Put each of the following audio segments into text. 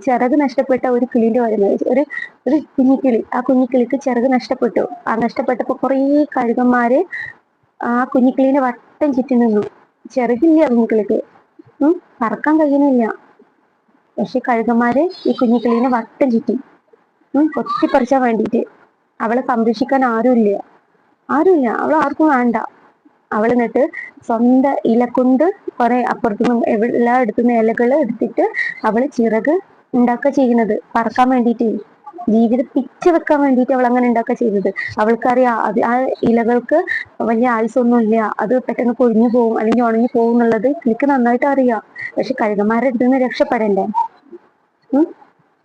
ചിറക് നഷ്ടപ്പെട്ട ഒരു കിളിന്റെ ഓർമ്മ, ഒരു കുഞ്ഞിക്കിളി. ആ കുഞ്ഞിക്കിളിക്ക് ചിറക് നഷ്ടപ്പെട്ടു. ആ നഷ്ടപ്പെട്ടപ്പോ കുറേ കഴുകന്മാര് ആ കുഞ്ഞിക്കിളിനെ വട്ടം ചുറ്റി നിന്നു. ചിറകില്ല കുഞ്ഞിക്കിളിക്ക്, പറക്കാൻ കഴിയുന്നില്ല. പക്ഷെ കഴുകന്മാര് ഈ കുഞ്ഞിക്കിളീനെ വട്ടം ചുറ്റി കൊത്തിപ്പറിച്ചാൻ വേണ്ടിയിട്ട്. അവളെ സംരക്ഷിക്കാൻ ആരുമില്ല, അവൾ ആർക്കും വേണ്ട. അവൾ എന്നിട്ട് സ്വന്തം ഇല കൊണ്ട് കുറെ അപ്പുറത്തുനിന്നും എല്ലാ എടുത്തുനിന്ന് ഇലകൾ എടുത്തിട്ട് അവള് ചിറക് ഉണ്ടാക്കുക ചെയ്യുന്നത്, പറക്കാൻ വേണ്ടിയിട്ട്. ജീവിതം പിച്ച വെക്കാൻ വേണ്ടിയിട്ട് അവൾ അങ്ങനെ ഉണ്ടാക്കുക ചെയ്തത്. അവൾക്കറിയാം അത് ആ ഇലകൾക്ക് വലിയ ആയുസൊന്നുമില്ല, അത് പെട്ടെന്ന് കൊഴിഞ്ഞു പോകും അല്ലെങ്കിൽ ഉണങ്ങി പോകും എന്നുള്ളത് എനിക്ക് നന്നായിട്ട് അറിയാം. പക്ഷെ കഴുകന്മാരുടെ അടുത്ത് നിന്ന് രക്ഷപ്പെടണ്ടേ.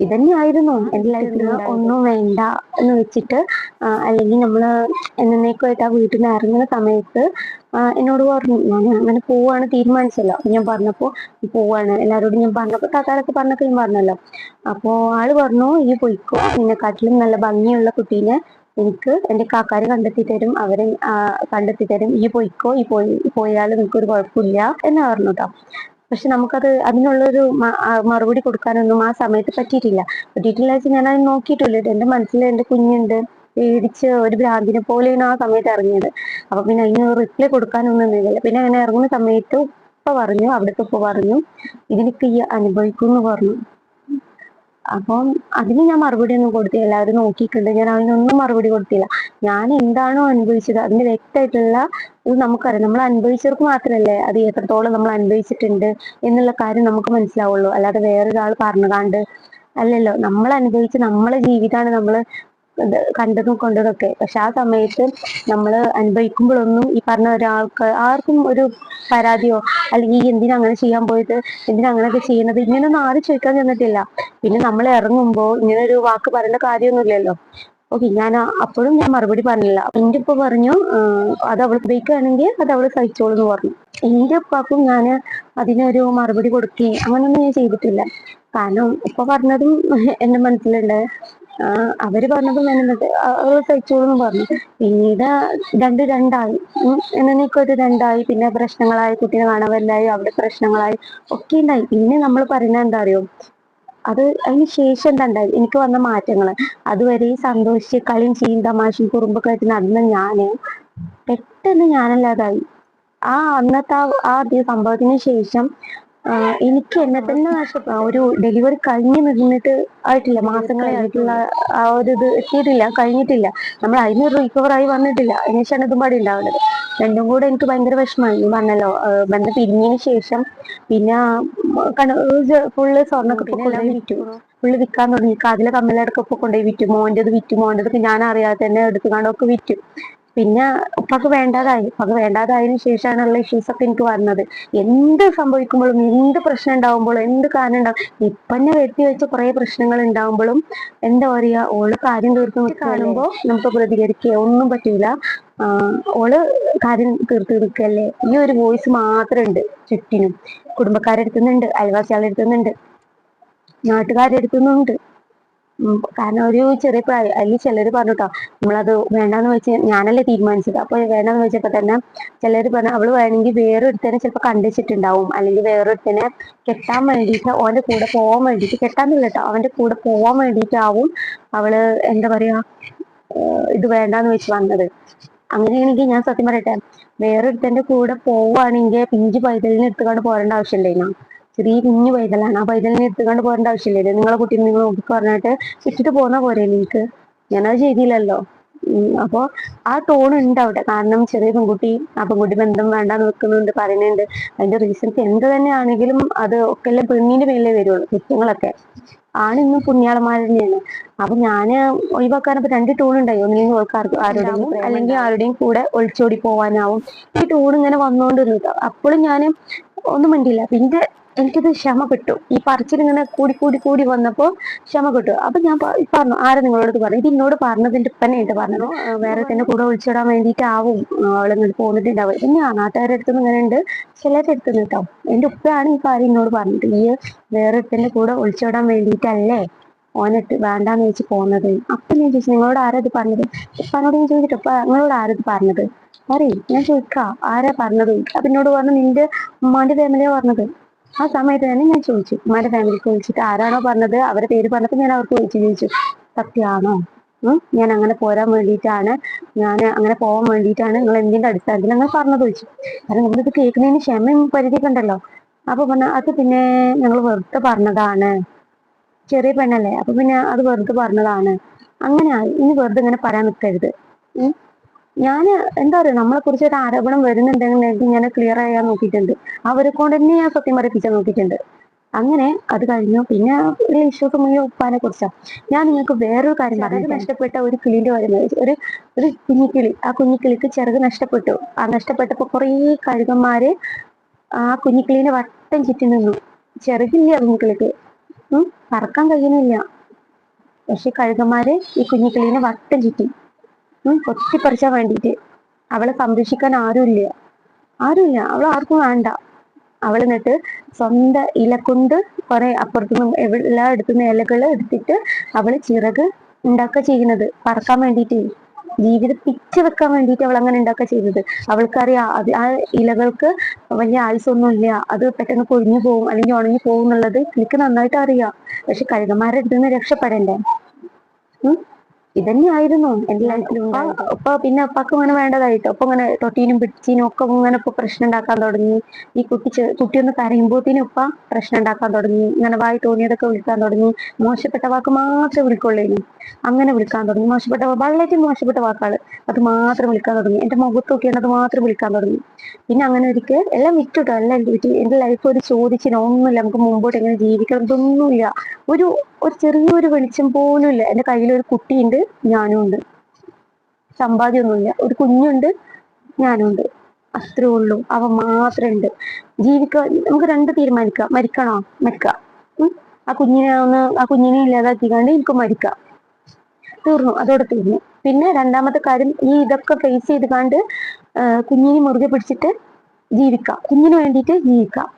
ഇതന്നെയായിരുന്നു എൻ്റെ ലൈഫിൽ. ഒന്നും വേണ്ട എന്ന് വെച്ചിട്ട് അല്ലെങ്കിൽ നമ്മള് എന്നേക്കുമായിട്ട് ആ വീട്ടിൽ നിന്ന് ഇറങ്ങുന്ന സമയത്ത് എന്നോട് പറഞ്ഞു, ഞാൻ അങ്ങനെ പോവാണ് തീരുമാനിച്ചല്ലോ. ഞാൻ പറഞ്ഞപ്പോ പോവാണ് എല്ലാവരോടും ഞാൻ പറഞ്ഞപ്പോ താത്താരൊക്കെ പറഞ്ഞൊക്കെ ഞാൻ പറഞ്ഞല്ലോ. അപ്പോ ആള് പറഞ്ഞു, ഈ പൊയ്ക്കോ, നിന്നെക്കാട്ടിലും നല്ല ഭംഗിയുള്ള കുട്ടീനെ എനിക്ക് എൻ്റെ കാക്കാര് കണ്ടെത്തി തരും, അവരെ കണ്ടെത്തി തരും, ഈ പൊയ്ക്കോ, പോയാൽ നിനക്കൊരു കുഴപ്പമില്ല എന്ന് പറഞ്ഞു കേട്ടോ. പക്ഷെ നമുക്കത് അതിനുള്ളൊരു മറുപടി കൊടുക്കാനൊന്നും ആ സമയത്ത് പറ്റിയിട്ടില്ല വെച്ചാൽ ഞാൻ അത് നോക്കിയിട്ടില്ല. എൻ്റെ മനസ്സിൽ എൻ്റെ കുഞ്ഞുണ്ട്, പേടിച്ച് ഒരു ഭ്രാന്തിനെ പോലെയാണ് ആ സമയത്ത് ഇറങ്ങിയത്. അപ്പൊ പിന്നെ അതിന് റിപ്ലൈ കൊടുക്കാനൊന്നും നിന്നില്ല. പിന്നെ അങ്ങനെ ഇറങ്ങുന്ന സമയത്ത് അവിടുത്തെ ഉപ്പ പറഞ്ഞു, ഇതിനൊക്കെ ഈ അനുഭവിക്കുമെന്ന് പറഞ്ഞു. അപ്പം അതിന് ഞാൻ മറുപടി ഒന്നും കൊടുത്തില്ല. എല്ലാവരും നോക്കിയിട്ടുണ്ട്, ഞാൻ അതിനൊന്നും മറുപടി കൊടുത്തില്ല. ഞാൻ എന്താണോ അനുഭവിച്ചത് അതിന്റെ വ്യക്തമായിട്ടുള്ള ഇത് നമുക്കറിയാം. നമ്മൾ അനുഭവിച്ചവർക്ക് മാത്രമല്ലേ അത് എത്രത്തോളം നമ്മൾ അനുഭവിച്ചിട്ടുണ്ട് എന്നുള്ള കാര്യം നമുക്ക് മനസ്സിലാവുള്ളൂ. അല്ലാതെ വേറൊരാൾ പറഞ്ഞുകാണ്ട് അല്ലല്ലോ. നമ്മൾ അനുഭവിച്ച് നമ്മളെ ജീവിതമാണ് നമ്മൾ കണ്ടതും കൊണ്ടതൊക്കെ. പക്ഷെ ആ സമയത്ത് നമ്മൾ അനുഭവിക്കുമ്പോഴൊന്നും ഈ പറഞ്ഞ ഒരാൾക്ക് ആർക്കും ഒരു പരാതിയോ അല്ലെങ്കിൽ എന്തിനാ അങ്ങനെ ചെയ്യാൻ പോയത്, എന്തിനാ അങ്ങനെയൊക്കെ ചെയ്യുന്നത്, ഇങ്ങനെയൊന്നും ആരും ചോദിക്കാൻ ചെന്നിട്ടില്ല. പിന്നെ നമ്മൾ ഇറങ്ങുമ്പോൾ ഇങ്ങനെ ഒരു വാക്ക് പറയേണ്ട കാര്യമൊന്നുമില്ലല്ലോ. ഓക്കെ, ഞാൻ അപ്പോഴും ഞാൻ മറുപടി പറഞ്ഞില്ല. എൻ്റെ ഉപ്പ പറഞ്ഞു, അത് അവൾ ഉപയോഗിക്കുകയാണെങ്കിൽ അത് അവൾ സഹിച്ചോളൂ എന്ന് പറഞ്ഞു. എൻ്റെ ഉപ്പാക്കും ഞാൻ അതിനൊരു മറുപടി കൊടുക്കുകയും അങ്ങനൊന്നും ഞാൻ ചെയ്തിട്ടില്ല. കാരണം ഉപ്പ പറഞ്ഞതും എൻ്റെ മനസ്സിലുണ്ട്, അവര് പറഞ്ഞതും എന്നത് അവൾ സഹിച്ചോളൂ എന്ന് പറഞ്ഞു. പിന്നീട് രണ്ടായി, എന്നൊക്കെ രണ്ടായി. പിന്നെ പ്രശ്നങ്ങളായി, കുട്ടീനെ കാണാൻ അവിടെ പ്രശ്നങ്ങളായി ഒക്കെ ഉണ്ടായി. പിന്നെ നമ്മൾ പറയുന്നത് എന്താ അറിയോ, അത് അതിന് ശേഷം എന്താ ഉണ്ടായി എനിക്ക് വന്ന മാറ്റങ്ങൾ. അതുവരെ സന്തോഷിച്ച് കളിയും ചെയ്യും തമാശയും കുറുമ്പൊക്കെ ആയിട്ട് നടന്ന ഞാന് പെട്ടെന്ന് ഞാനല്ലാതായി. അന്നത്തെ ആ സംഭവത്തിന് ശേഷം എനിക്ക് എന്നെ തന്നെ ഒരു ഡെലിവറി കഴിഞ്ഞ് നിന്നിട്ട് ആയിട്ടില്ല, മാസങ്ങളെ ആയിട്ടുള്ള ആ ഒരു ഇത് എത്തിയിട്ടില്ല, കഴിഞ്ഞിട്ടില്ല. നമ്മൾ അതിന് റിക്കവർ ആയി വന്നിട്ടില്ല. അതിനുശേഷമാണ് ഇതും പാടി ഉണ്ടാവുന്നത്. രണ്ടും കൂടെ എനിക്ക് ഭയങ്കര വിഷമമായി. പറഞ്ഞല്ലോ, ബന്ധം പിരിഞ്ഞതിന് ശേഷം പിന്നെ ഫുള്ള് സ്വർണ്ണൊക്കെ കൊണ്ടുപോയി വിറ്റു, ഫുള്ള് വിൽക്കാൻ തുടങ്ങി. കാതിലെ കമ്മലടക്കൊക്കെ കൊണ്ടുപോയി വിറ്റു. മോൻ്റെതൊക്കെ ഞാൻ അറിയാതെ തന്നെ എടുത്തുകൊണ്ടൊക്കെ വിറ്റു. പിന്നെ ഉപ്പക്ക് വേണ്ടാതായതിനു ശേഷമാണുള്ള ഇഷ്യൂസ് ഒക്കെ എനിക്ക് വന്നത്. എന്ത് സംഭവിക്കുമ്പോഴും, എന്ത് പ്രശ്നം ഉണ്ടാവുമ്പോഴും, എന്ത് കാര്യം ഉണ്ടാവും, ഇപ്പന്നെ വ്യക്തി വെച്ച് കുറെ പ്രശ്നങ്ങൾ ഉണ്ടാവുമ്പോഴും എന്താ പറയാ, ഓള് കാര്യം തീർത്ത് കാണുമ്പോ നമുക്ക് പ്രതികരിക്കുക ഒന്നും പറ്റൂല. ഓള് കാര്യം തീർത്ത് നിൽക്കല്ലേ, ഈ ഒരു വോയിസ് മാത്രം ഉണ്ട് ചുറ്റിനും. കുടുംബക്കാരെടുത്തുന്നുണ്ട്, അയൽവാസികളെ എടുത്തുന്നുണ്ട്, നാട്ടുകാരെടുത്തുന്നുണ്ട്. കാരണം ഒരു ചെറിയ പ്രായം. അതിൽ ചിലര് പറഞ്ഞിട്ടോ, നമ്മളത് വേണ്ടാന്ന് വെച്ച് ഞാനല്ലേ തീരുമാനിച്ചത്. അപ്പൊ വേണ്ടാന്ന് വെച്ചപ്പോ തന്നെ ചിലര് പറഞ്ഞു, അവള് വേണമെങ്കിൽ വേറൊരുത്തനെ ചിലപ്പോ കണ്ടിച്ചിട്ടുണ്ടാവും, അല്ലെങ്കിൽ വേറൊരുത്തനെ കെട്ടാൻ വേണ്ടിയിട്ട്, ഓന്റെ കൂടെ പോവാൻ വേണ്ടിയിട്ട്, കെട്ടാന്നില്ല കേട്ടോ, അവന്റെ കൂടെ പോവാൻ വേണ്ടിയിട്ടാവും അവള് എന്താ പറയാ ഇത് വേണ്ടാന്ന് വെച്ച് വന്നത്. അങ്ങനെയാണെങ്കിൽ ഞാൻ സത്യം പറയട്ടെ, വേറൊരുത്തന്റെ കൂടെ പോവുകയാണെങ്കിൽ പിഞ്ചു പൈതലിനെ എടുത്തുകൊണ്ട് പോരേണ്ട ആവശ്യമില്ലേനോ? ചെറിയ കുഞ്ഞു പൈതലാണ്, ആ പൈതലിനെ എടുത്തുകൊണ്ട് പോരേണ്ട ആവശ്യമില്ലേ? നിങ്ങളെ കുട്ടി നിങ്ങൾ നോക്കി പറഞ്ഞിട്ട് ഇട്ടിട്ട് പോന്നാ പോരെ എനിക്ക്? ഞാനത് ചെയ്തില്ലല്ലോ. അപ്പോ ആ ടോൺ ഉണ്ട് അവിടെ. കാരണം ചെറിയ പെൺകുട്ടി, ആ പെൺകുട്ടി ബന്ധം വേണ്ടാന്ന് വെക്കുന്നുണ്ട്, പറയുന്നുണ്ട്. അതിന്റെ റീസൺസ് എന്ത് തന്നെയാണെങ്കിലും അത് ഒക്കെ എല്ലാം പെണ്ണിന്റെ മേലേ വരുള്ളൂ കുറ്റങ്ങളൊക്കെ. ആണിന്നും പുണ്യാളന്മാർ തന്നെയാണ്. അപ്പൊ ഞാന് ഒഴിവാക്കാനപ്പോ രണ്ട് ടൂൺ ഉണ്ടായി. ഒന്നെങ്കിൽ ആരുടെയും അല്ലെങ്കിൽ ആരുടെയും കൂടെ ഒളിച്ചോടി പോവാനാവും. ഈ ടൂൺ ഇങ്ങനെ വന്നോണ്ടിരുന്നു. അപ്പോഴും ഞാൻ ഒന്നും മിണ്ടില്ല. പിന്നെ എനിക്കത് ക്ഷമ കിട്ടു. ഈ പറച്ചിൽ ഇങ്ങനെ കൂടി വന്നപ്പോ ക്ഷമ കിട്ടു. അപ്പൊ ഞാൻ പറഞ്ഞു, ആരെ നിങ്ങളോട് പറഞ്ഞു? ഇത് എന്നോട് പറഞ്ഞതിന്റെ ഉപ്പനായിട്ട് പറഞ്ഞു. വേറെ തന്നെ കൂടെ ഒളിച്ചിടാൻ വേണ്ടിയിട്ടാവും അവളിങ്ങോട്ട് പോന്നിട്ടുണ്ടാവും. പിന്നെ നാട്ടുകാരുടെ അടുത്തുനിന്ന് ഇങ്ങനെ ഉണ്ട്, ചിലരുടെ അടുത്തുനിന്ന് കേട്ടോ. എന്റെ ഉപ്പയാണ് ഈ കാര്യം എന്നോട് പറഞ്ഞിട്ട്, ഈ വേറെ തന്നെ കൂടെ ഒളിച്ചിടാൻ വേണ്ടിയിട്ടല്ലേ ഓനിട്ട് വേണ്ടാന്ന് വെച്ച് പോകുന്നത്. അപ്പൊ ഞാൻ ചോദിച്ചു, നിങ്ങളോട് ആരാ ഇത് പറഞ്ഞത്? ഉപ്പാനോട് ഞാൻ ചോദിച്ചിട്ട്, ഉപ്പ നിങ്ങളോട് ആരാ ഇത് പറഞ്ഞത് പറയും? ഞാൻ ചോദിക്കാം, ആരാ പറഞ്ഞത്? അപ്പൊ എന്നോട് പറഞ്ഞു, നിന്റെ ഉമ്മാന്റെ ഫാമിലിയാ പറഞ്ഞത്. ആ സമയത്ത് തന്നെ ഞാൻ ചോദിച്ചു, ഉമ്മാന്റെ ഫാമിലിക്ക് വിളിച്ചിട്ട് ആരാണോ പറഞ്ഞത് അവരെ പേര് പറഞ്ഞപ്പോൾ ഞാൻ അവർക്ക് ചോദിച്ചു, സത്യമാണോ? ഞാൻ അങ്ങനെ പോരാൻ വേണ്ടിയിട്ടാണ്, ഞാൻ അങ്ങനെ പോകാൻ വേണ്ടിയിട്ടാണ്, നിങ്ങൾ എന്തിന്റെ അടിസ്ഥാനത്തിൽ അങ്ങനെ പറഞ്ഞത് ചോദിച്ചു. കാരണം നമ്മളിത് കേൾക്കുന്നതിന് ക്ഷമയും പരിധിയൊക്കെ ഉണ്ടല്ലോ. അപ്പൊ പറഞ്ഞ അത് പിന്നെ ഞങ്ങൾ വെറുതെ പറഞ്ഞതാണ്, ചെറിയ പെണ്ണല്ലേ, അപ്പൊ പിന്നെ അത് വെറുതെ പറഞ്ഞതാണ്, അങ്ങനെ ഇനി വെറുതെ ഇങ്ങനെ പറയാൻ നിൽക്കരുത്. ഞാന് എന്താ പറയുക, നമ്മളെ കുറിച്ച് ഒരു ആരോപണം വരുന്നുണ്ടെങ്കിൽ ഞാൻ ക്ലിയർ ചെയ്യാൻ നോക്കിയിട്ടുണ്ട്. അവരെ കൊണ്ട് തന്നെ ഞാൻ സത്യം പറയിപ്പിച്ചാൻ നോക്കിയിട്ടുണ്ട്. അങ്ങനെ അത് കഴിഞ്ഞു. പിന്നെ ഒരു ഇഷ്യൂസ് മുഴുവൻ ഉപ്പാനെ കുറിച്ചാണ്. ഞാൻ നിങ്ങൾക്ക് വേറൊരു കാര്യം പറഞ്ഞു. നഷ്ടപ്പെട്ട ഒരു കിളിന്റെ കാര്യം, ഒരു കുഞ്ഞിക്കിളി. ആ കുഞ്ഞിക്കിളിക്ക് ചിറക് നഷ്ടപ്പെട്ടു. ആ നഷ്ടപ്പെട്ടപ്പോ കുറേ കഴുകന്മാര് ആ കുഞ്ഞിക്കിളിനെ വട്ടം ചുറ്റി നിന്നു. ചിറകില്ല കുഞ്ഞിക്കിളിക്ക്, പറക്കാൻ കഴിയുന്നില്ല. പക്ഷെ കഴുകന്മാര് ഈ കുഞ്ഞിക്കിളിനെ വട്ടം ചുറ്റി കൊത്തിപ്പറിച്ചാൻ വേണ്ടിയിട്ട്. അവളെ സംരക്ഷിക്കാൻ ആരുമില്ല, അവൾ ആർക്കും വേണ്ട. അവൾ എന്നിട്ട് സ്വന്തം ഇല കൊണ്ട് കുറെ അപ്പുറത്തുനിന്നും എല്ലായിടത്തുനിന്ന് ഇലകൾ എടുത്തിട്ട് അവള് ചിറക് ഉണ്ടാക്കുക ചെയ്യുന്നത്, പറക്കാൻ വേണ്ടിയിട്ട്, ജീവിതം പിച്ച് വെക്കാൻ വേണ്ടിയിട്ട് അവൾ അങ്ങനെ ഉണ്ടാക്കുക ചെയ്യുന്നത്. അവൾക്കറിയാം അത് ആ ഇലകൾക്ക് വലിയ ആയുസൊന്നും ഇല്ല, അത് പെട്ടെന്ന് കൊഴിഞ്ഞു പോകും അല്ലെങ്കിൽ ഉണങ്ങി പോകും എന്നുള്ളത് എനിക്ക് നന്നായിട്ട് അറിയാം. പക്ഷെ കഴുകന്മാരുടെ അടുത്ത് നിന്ന് രക്ഷപ്പെടണ്ടേ? ഇതന്നെയായിരുന്നു എന്റെ ലൈഫിലുണ്ടായത്. അപ്പൊ പിന്നെ ഉപ്പാക്ക് ഇങ്ങനെ വേണ്ടതായിട്ട് അപ്പൊ ഇങ്ങനെ തൊട്ടീനും പിടിച്ചീനും ഒക്കെ ഇങ്ങനെ ഇപ്പൊ പ്രശ്നം ഉണ്ടാക്കാൻ തുടങ്ങി. ഈ കുട്ടി ഒന്ന് കരയുമ്പോഴത്തേനും ഉപ്പ പ്രശ്നം ഉണ്ടാക്കാൻ തുടങ്ങി. ഇങ്ങനെ വായി തോന്നിയതൊക്കെ വിളിക്കാൻ തുടങ്ങി. മോശപ്പെട്ട വാക്ക് മാത്രമേ വിളിക്കുള്ളൂ. അങ്ങനെ വിളിക്കാൻ തുടങ്ങി. വളരെ മോശപ്പെട്ട വാക്കുകൾ അത് മാത്രം വിളിക്കാൻ തുടങ്ങി. എന്റെ മുഖത്ത് നോക്കിയാണ് അത് മാത്രം വിളിക്കാൻ തുടങ്ങി. പിന്നെ അങ്ങനെ ഒരിക്കൽ എല്ലാം വിറ്റുട്ടോ, എല്ലാം വിറ്റ് എന്റെ ലൈഫ് ഒരു ചോദിച്ചിന് ഒന്നുമില്ല, നമുക്ക് മുമ്പോട്ട് എങ്ങനെ ജീവിക്കണം ഇതൊന്നുമില്ല. ഒരു ചെറിയൊരു വെളിച്ചം പോലും ഇല്ല. എന്റെ കയ്യിൽ ഒരു കുട്ടിയുണ്ട്, ഞാനും ഉണ്ട്. സമ്പാദ്യമൊന്നുമില്ല, ഒരു കുഞ്ഞുണ്ട്, ഞാനും ഉണ്ട്. അത്രേ ഉള്ളൂ. അവ മാത്രമേ ഉണ്ട്. ജീവിക്കാൻ നമുക്ക് രണ്ട് തീരുമാനിക്കാം, മരിക്കണോ മരിക്കാം, ആ കുഞ്ഞിനെ ഇല്ലാതാക്കിക്കാണ്ട് എനിക്ക് മരിക്കാം, തീർന്നു, അതോടെ തീർന്നു. പിന്നെ രണ്ടാമത്തെ കാര്യം, ഈ ഇതൊക്കെ ഫേസ് ചെയ്തുകാണ്ട് കുഞ്ഞിനെ മുറുകെ പിടിച്ചിട്ട് ജീവിക്കാം, കുഞ്ഞിന് വേണ്ടിയിട്ട് ജീവിക്കാം.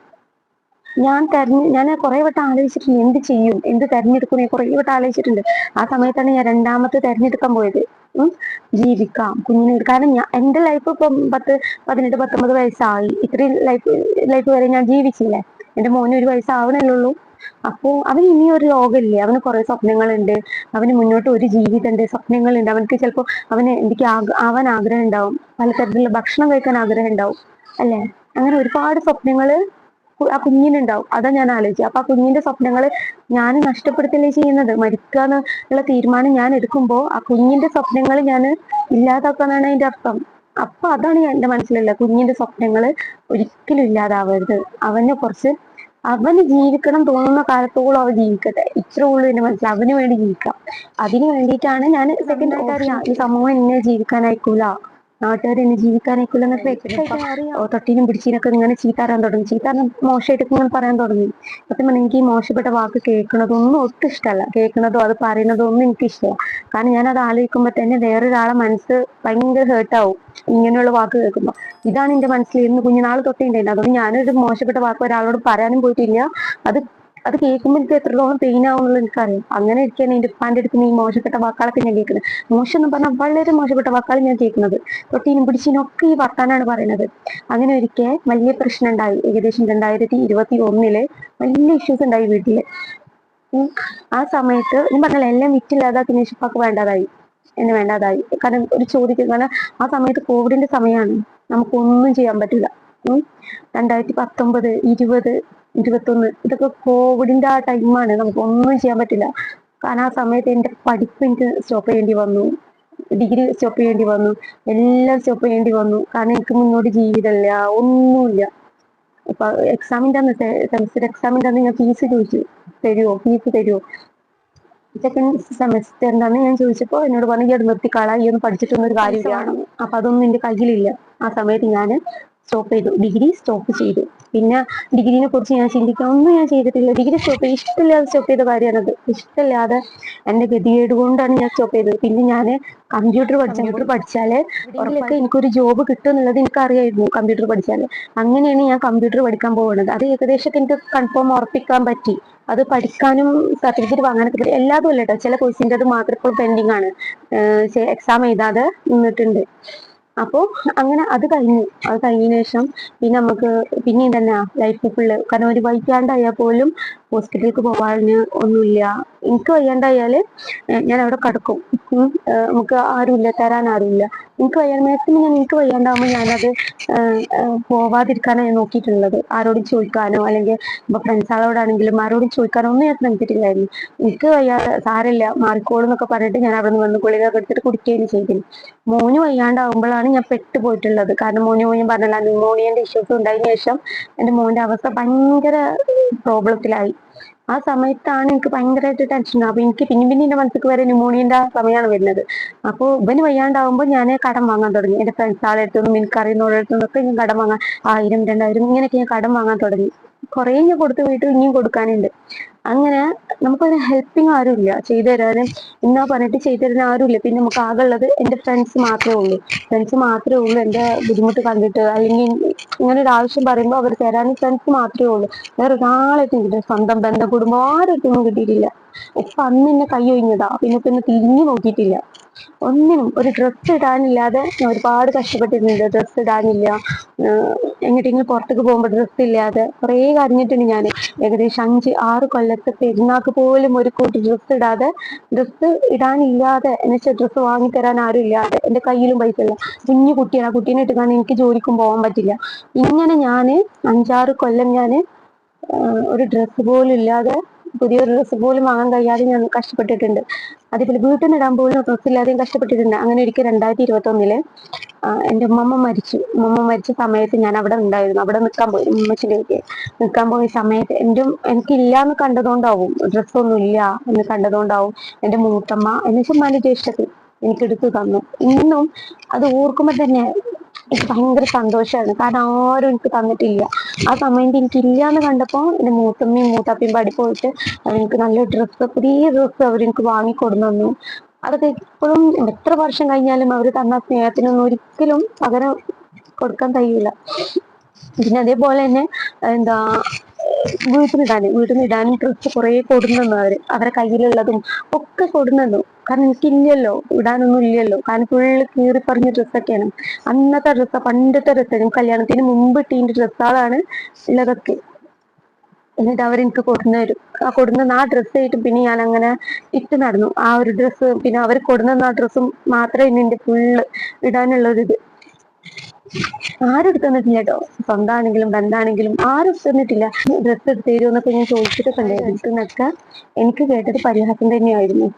ഞാൻ കുറെ വട്ടം ആലോചിച്ചിട്ടുണ്ട്, എന്ത് ചെയ്യും, എന്ത് തെരഞ്ഞെടുക്കും, കുറെ വട്ടം ആലോചിച്ചിട്ടുണ്ട്. ആ സമയത്താണ് ഞാൻ രണ്ടാമത്തെ തെരഞ്ഞെടുക്കാൻ പോയത്. ജീവിക്കാം കുഞ്ഞിന്. കാരണം എന്റെ ലൈഫ് ഇപ്പം 18-19 വയസ്സായി. ഇത്രയും ലൈഫ് വരെ ഞാൻ ജീവിച്ചില്ലേ. എന്റെ മോന് 1 വയസ്സാവണല്ലുള്ളൂ. അപ്പോ അവന് ഇനിയൊരു ലോകമില്ലേ, അവന് കുറെ സ്വപ്നങ്ങളുണ്ട്, അവന് മുന്നോട്ട് ഒരു ജീവിതമുണ്ട്, സ്വപ്നങ്ങളുണ്ട്. അവനക്ക് ചിലപ്പോൾ എനിക്ക് ആവാൻ ആഗ്രഹം ഉണ്ടാവും, പലതരത്തിലുള്ള ഭക്ഷണം കഴിക്കാൻ ആഗ്രഹം ഉണ്ടാവും, അല്ലെ? അങ്ങനെ ഒരുപാട് സ്വപ്നങ്ങള് ആ കുഞ്ഞിനുണ്ടാവും. അതാ ഞാൻ ആലോചിച്ചത്. അപ്പൊ ആ കുഞ്ഞിന്റെ സ്വപ്നങ്ങള് ഞാൻ നഷ്ടപ്പെടുത്തല്ലേ ചെയ്യുന്നത്. മരിക്കാന്നുള്ള തീരുമാനം ഞാൻ എടുക്കുമ്പോ ആ കുഞ്ഞിന്റെ സ്വപ്നങ്ങൾ ഞാൻ ഇല്ലാതാക്കാന്നാണ് അതിന്റെ അർത്ഥം. അപ്പൊ അതാണ് എന്റെ മനസ്സിലുള്ള കുഞ്ഞിന്റെ സ്വപ്നങ്ങള് ഒരിക്കലും ഇല്ലാതാവരുത്. അവന് ജീവിക്കണം തോന്നുന്ന കാലത്തോളം അവൻ ജീവിക്കട്ടെ, ഇത്രേ ഉള്ളൂ എന്റെ മനസ്സിൽ. അവന് വേണ്ടി ജീവിക്കാം. അതിന് വേണ്ടിയിട്ടാണ് ഞാൻ സെക്കൻഡ് ആയിട്ട് അറിയാം, ഈ സമൂഹം എന്നെ ജീവിക്കാനായിക്കൂല, നാട്ടുകാർ എന്നെ ജീവിക്കാനായിക്കൂല എന്നൊക്കെ വ്യക്തമായിട്ട് അറിയാം. തൊട്ടീനും പിടിച്ചീനൊക്കെ ഇങ്ങനെ ചീത്താറാൻ തുടങ്ങി, ചീത്താറിന് മോശമായിട്ട് ഇങ്ങനെ പറയാൻ തുടങ്ങി. സത്യം പറഞ്ഞാൽ എനിക്ക് ഈ മോശപ്പെട്ട വാക്ക് കേൾക്കുന്നതൊന്നും ഒട്ടും ഇഷ്ടമല്ല. കേൾക്കുന്നതോ അത് പറയുന്നതോ ഒന്നും എനിക്ക് ഇഷ്ടമല്ല. കാരണം ഞാൻ അത് ആലോചിക്കുമ്പോ തന്നെ വേറൊരാളെ മനസ്സ് ഭയങ്കര ഹേർട്ടാവും ഇങ്ങനെയുള്ള വാക്ക് കേൾക്കുമ്പോൾ. ഇതാണ് എന്റെ മനസ്സിൽ ഇന്ന് കുഞ്ഞുനാൾ തൊട്ടേണ്ടായിരുന്നു. അതുകൊണ്ട് ഞാനൊരു മോശപ്പെട്ട വാക്ക് ഒരാളോട് പറയാനും പോയിട്ടില്ല. അത് കേൾക്കുമ്പോൾ എനിക്ക് എത്രത്തോളം പെയിൻ ആവുന്നുള്ളത് എനിക്കറിയാം. അങ്ങനെ ഇരിക്കുകയാണ് എന്റെ ഉപ്പാന്റെ അടുത്ത് ഈ മോശപ്പെട്ട വാക്കുകളൊക്കെ ഞാൻ കേൾക്കുന്നത്. മോശം എന്ന് പറഞ്ഞാൽ വളരെ മോശപ്പെട്ട വാക്കുകൾ ഞാൻ കേൾക്കുന്നത്. തൊട്ടീനും പിടിച്ചീനും ഒക്കെ ഈ വർത്താനാണ് പറയുന്നത്. അങ്ങനെ ഒരിക്കൽ വലിയ പ്രശ്നം ഉണ്ടായി. ഏകദേശം 2021 വലിയ ഇഷ്യൂസ് ഉണ്ടായി വീട്ടില്. ആ സമയത്ത് ഞാൻ പറഞ്ഞില്ല, എല്ലാം വിറ്റില്ലാതാക്കി ഉപ്പാക്ക് വേണ്ടാതായി, എന്നെ വേണ്ടാതായി. കാരണം ഒരു ചോദിക്കും, കാരണം ആ സമയത്ത് കോവിഡിന്റെ സമയമാണ്, നമുക്കൊന്നും ചെയ്യാൻ പറ്റില്ല. 2019, 20, 21 ഇതൊക്കെ കോവിഡിന്റെ ആ ടൈമാണ്, നമുക്കൊന്നും ചെയ്യാൻ പറ്റില്ല. കാരണം ആ സമയത്ത് എന്റെ പഠിപ്പ് എനിക്ക് സ്റ്റോപ്പ് ചെയ്യേണ്ടി വന്നു, ഡിഗ്രി സ്റ്റോപ്പ് ചെയ്യേണ്ടി വന്നു, എല്ലാം സ്റ്റോപ്പ് ചെയ്യേണ്ടി വന്നു. കാരണം എനിക്ക് മുന്നോട്ട് ജീവിതമില്ല, ഒന്നുമില്ല. ഇപ്പൊ എക്സാമിന്റെ അന്ന്, സെമസ്റ്റർ എക്സാമിന്റെ അന്ന് ഞാൻ ഫീസ് ചോദിച്ചു, ഫീസ് തരുമോ? സെക്കൻഡ് സെമസ്റ്ററിന്റെ അന്ന് ഞാൻ ചോദിച്ചപ്പോ എന്നോട് പറഞ്ഞു, ഈ നിർത്തിക്കാളാ, ഈ ഒന്ന് പഠിച്ചിട്ടൊന്നും ഒരു കാര്യമില്ല. അപ്പൊ അതൊന്നും എന്റെ കയ്യിലില്ല. ആ സമയത്ത് ഞാൻ സ്റ്റോപ്പ് ചെയ്തു, ഡിഗ്രി സ്റ്റോപ്പ് ചെയ്തു. പിന്നെ ഡിഗ്രീനെ കുറിച്ച് ഞാൻ ഒന്നും ഞാൻ ചെയ്തിട്ടില്ല. ഡിഗ്രി സ്റ്റോപ്പ് ചെയ്ത് ഇഷ്ടമില്ലാതെ സ്റ്റോപ്പ് ചെയ്ത കാര്യമാണത്. ഇഷ്ടമില്ലാതെ എന്റെ ഗതികേട് കൊണ്ടാണ് ഞാൻ സ്റ്റോപ്പ് ചെയ്തത്. പിന്നെ ഞാൻ കമ്പ്യൂട്ടർ പഠിച്ചാല് ഉറപ്പായിട്ട് എനിക്കൊരു ജോബ് കിട്ടും എന്നുള്ളത് എനിക്കറിയായിരുന്നു. കമ്പ്യൂട്ടർ പഠിച്ചാല് അങ്ങനെയാണ് ഞാൻ കമ്പ്യൂട്ടർ പഠിക്കാൻ പോകുന്നത്. അത് ഏകദേശം എനിക്ക് കൺഫേം ഉറപ്പിക്കാൻ പറ്റി. അത് പഠിക്കാനും സർട്ടിഫിക്കറ്റ് വാങ്ങാനൊക്കെ എല്ലാതും അല്ല കേട്ടോ, ചില കോഴ്സിന്റെ അത് മാത്രം ഇപ്പോൾ പെൻഡിങ് ആണ്. എക്സാം എഴുതാതെ നിന്നിട്ടുണ്ട്. അപ്പോ അങ്ങനെ അത് കഴിഞ്ഞതിന് ശേഷം പിന്നെ നമുക്ക് പിന്നെയും തന്നെ ലൈഫ് ഫുള്ള്, കാരണം ഒരു വയ്യാണ്ടായാൽ പോലും ഹോസ്പിറ്റലിലേക്ക് പോകാന് ഒന്നുമില്ല. എനിക്ക് വയ്യാണ്ടായാല് ഞാൻ അവിടെ കിടക്കും. നമുക്ക് ആരുമില്ല, തരാൻ ആരുമില്ല. എനിക്ക് വയ്യാണ്ട് മാക്സിമം എനിക്ക് വയ്യാണ്ടാവുമ്പോൾ ഞാനത് പോവാതിരിക്കാനാണ് ഞാൻ നോക്കിയിട്ടുള്ളത്. ആരോടും ചോദിക്കാനോ അല്ലെങ്കിൽ ഇപ്പൊ ഫ്രണ്ട്സുകളോടാണെങ്കിലും ആരോടും ചോദിക്കാനോ ഒന്നും ഞാൻ ശ്രമിച്ചിട്ടില്ലായിരുന്നു. എനിക്ക് വയ്യാതെ സാരമില്ല മാറിക്കോളും എന്നൊക്കെ പറഞ്ഞിട്ട് ഞാൻ അവിടെ നിന്ന് വന്ന് ഗുളിക എടുത്തിട്ട് കുടിക്കുകയും ചെയ്തിരുന്നു. മോന് വയ്യാണ്ടാവുമ്പോഴാണ് ഞാൻ പെട്ടുപോയിട്ടുള്ളത്. കാരണം മോന് പറഞ്ഞില്ല, ന്യൂമോണിയന്റെ ഇഷ്യൂസ് ഉണ്ടായതിനു ശേഷം എന്റെ മോന്റെ അവസ്ഥ ഭയങ്കര പ്രോബ്ലത്തിലായി. ആ സമയത്താണ് എനിക്ക് ഭയങ്കരമായിട്ട് ടെൻഷൻ. അപ്പൊ എനിക്ക് പിന്നെ എന്റെ മനസ്സിലേക്ക് വരെ ന്യൂമോണിയന്റെ ആ സമയമാണ് വരുന്നത്. അപ്പോൾ ഇവന് വയ്യാണ്ടാവുമ്പോൾ ഞാൻ കടം വാങ്ങാൻ തുടങ്ങി. എന്റെ ഫ്രണ്ട്സ് ആളെ അടുത്തൊന്നും എനിക്കറിയുന്നവരടുത്തൊക്കെ ഞാൻ കടം വാങ്ങാൻ 1000 2000 ഇങ്ങനെയൊക്കെ ഞാൻ കടം വാങ്ങാൻ തുടങ്ങി. കുറേ ഞാൻ കൊടുത്ത് വീട്ടിൽ ഇനിയും കൊടുക്കാനുണ്ട്. അങ്ങനെ നമുക്കൊരു ഹെൽപ്പിങ് ആരുമില്ല, ചെയ്തു തരാനും എന്നാ പറഞ്ഞിട്ട് ചെയ്തു തരാൻ ആരുമില്ല. പിന്നെ നമുക്ക് ആകെ ഉള്ളത് എന്റെ ഫ്രണ്ട്സ് മാത്രമേ ഉള്ളൂ. എന്റെ ബുദ്ധിമുട്ട് കണ്ടിട്ട് അല്ലെങ്കിൽ ഇങ്ങനെ ഒരു ആവശ്യം പറയുമ്പോൾ അവർ തരാനും ഫ്രണ്ട്സ് മാത്രമേ ഉള്ളൂ. വേറെ ഒരാളായിട്ട് കിട്ടില്ല, സ്വന്തം ബന്ധം കുടുംബം ആരായിട്ടൊന്നും കിട്ടിയിട്ടില്ല. ഇപ്പൊ അന്ന് എന്നെ കൈ ഒഴിഞ്ഞതാ, പിന്നെ തിരിഞ്ഞു നോക്കിയിട്ടില്ല. ഒന്നിനും ഒരു ഡ്രസ്സ് ഇടാനില്ലാതെ ഞാൻ ഒരുപാട് കഷ്ടപ്പെട്ടിട്ടുണ്ട്. ഡ്രസ്സ് ഇടാനില്ല, എങ്ങോട്ടെങ്കിലും പുറത്തേക്ക് പോകുമ്പോൾ ഡ്രസ്സ് ഇല്ലാതെ കുറേ കരഞ്ഞിട്ടുണ്ട് ഞാൻ. ഏകദേശം 5-6 കൊല്ലത്തെ പെരുന്നാൾക്ക് പോലും ഒരു കൂട്ടി ഡ്രസ്സ് ഇടാനില്ലാതെ, എന്ന് വെച്ചാൽ ഡ്രസ്സ് വാങ്ങിത്തരാൻ ആരും ഇല്ലാതെ, എന്റെ കയ്യിലും പൈസ ഇല്ല. കുഞ്ഞു കുട്ടിയാണ്, ആ കുട്ടീനെ ഇട്ടുകാണ് എനിക്ക് ജോലിക്കും പോകാൻ പറ്റില്ല. ഇങ്ങനെ ഞാന് 5-6 കൊല്ലം ഞാന് ഒരു ഡ്രസ്സ് പോലും ഇല്ലാതെ, പുതിയൊരു ഡ്രസ്സ് പോലും വാങ്ങാൻ കഴിയാതെ ഞാൻ കഷ്ടപ്പെട്ടിട്ടുണ്ട്. അതേപോലെ വീട്ടിൽ നിന്ന് ഇടാൻ പോലും ഡ്രസ്സ് ഇല്ലാതെയും കഷ്ടപ്പെട്ടിട്ടുണ്ട്. അങ്ങനെ ഒരിക്കൽ 2021 എന്റെ ഉമ്മ മരിച്ച സമയത്ത് ഞാൻ അവിടെ ഉണ്ടായിരുന്നു. അവിടെ നിൽക്കാൻ പോയി, ഉമ്മച്ചിന്റെ വീട്ടിൽ നിൽക്കാൻ പോയ സമയത്ത് എനിക്കില്ലാന്ന് കണ്ടതുകൊണ്ടാവും, ഡ്രസ്സൊന്നും ഇല്ല എന്ന് കണ്ടതുകൊണ്ടാവും എന്റെ മൂത്തമ്മ എന്ന് വെച്ചാൽ ഉമ്മാന്റെ ജ്യേഷ്ഠത്തി എനിക്ക് എടുത്തു തന്നു. ഇന്നും അത് ഓർക്കുമ്പോ തന്നെ എനിക്ക് ഭയങ്കര സന്തോഷമാണ്. കാരണം ആരും എനിക്ക് തന്നിട്ടില്ല. ആ സമയത്ത് എനിക്കില്ല എന്ന് കണ്ടപ്പോ എന്റെ മൂത്തമ്മയും മൂത്താപ്പയും പാടി പോയിട്ട് അവരെനിക്ക് നല്ല ഡ്രസ്സ്, പുതിയ ഡ്രസ്സ് അവരെനിക്ക് വാങ്ങിക്കൊടുന്നു തന്നു. അതൊക്കെ ഇപ്പോഴും എത്ര വർഷം കഴിഞ്ഞാലും അവർ തന്ന സ്നേഹത്തിനൊന്നും ഒരിക്കലും പകരം കൊടുക്കാൻ കഴിയില്ല. പിന്നെ അതേപോലെ തന്നെ എന്താ, വീട്ടിലിടാനും ഡ്രസ്സ് കുറെ കൊടുന്നു അവരെ കയ്യിലുള്ളതും ഒക്കെ കൊടുന്നു. കാരണം എനിക്കില്ലല്ലോ, ഇടാനൊന്നും ഇല്ലല്ലോ. കാരണം ഫുള്ള് കീറിപ്പറിഞ്ഞ ഡ്രസ്സൊക്കെയാണ്. അന്നത്തെ ഡ്രസ്സ്, പണ്ടത്തെ ഡ്രസ്സ്, കല്യാണത്തിന് മുമ്പ് ഇട്ടീന്റെ ഡ്രസ്സുകളാണ് ഉള്ളതൊക്കെ. എന്നിട്ട് അവരെനിക്ക് കൊടുന്നു തരും. ആ ഡ്രസ്സ് ആയിട്ട് പിന്നെ ഞാൻ അങ്ങനെ ഇട്ട് നടന്നു. ആ ഒരു ഡ്രസ്സ്, പിന്നെ അവർ കൊടുന്ന ആ ഡ്രസ്സും മാത്രമേ ഇനി എന്റെ ഫുള്ള് ഇടാനുള്ളൊരിത്. ആരും എടുത്തന്നിട്ടില്ല കേട്ടോ, സ്വന്തമാണെങ്കിലും ബന്ധാണെങ്കിലും ആരും എടുത്തന്നിട്ടില്ല. ഡ്രസ്സ് എടുത്ത് തരുമോ എന്നൊക്കെ ഞാൻ ചോദിച്ചിട്ടൊക്കെ ഉണ്ടായിരുന്നു. എനിക്ക് കേട്ടത് പരിഹാസം തന്നെയായിരുന്നു.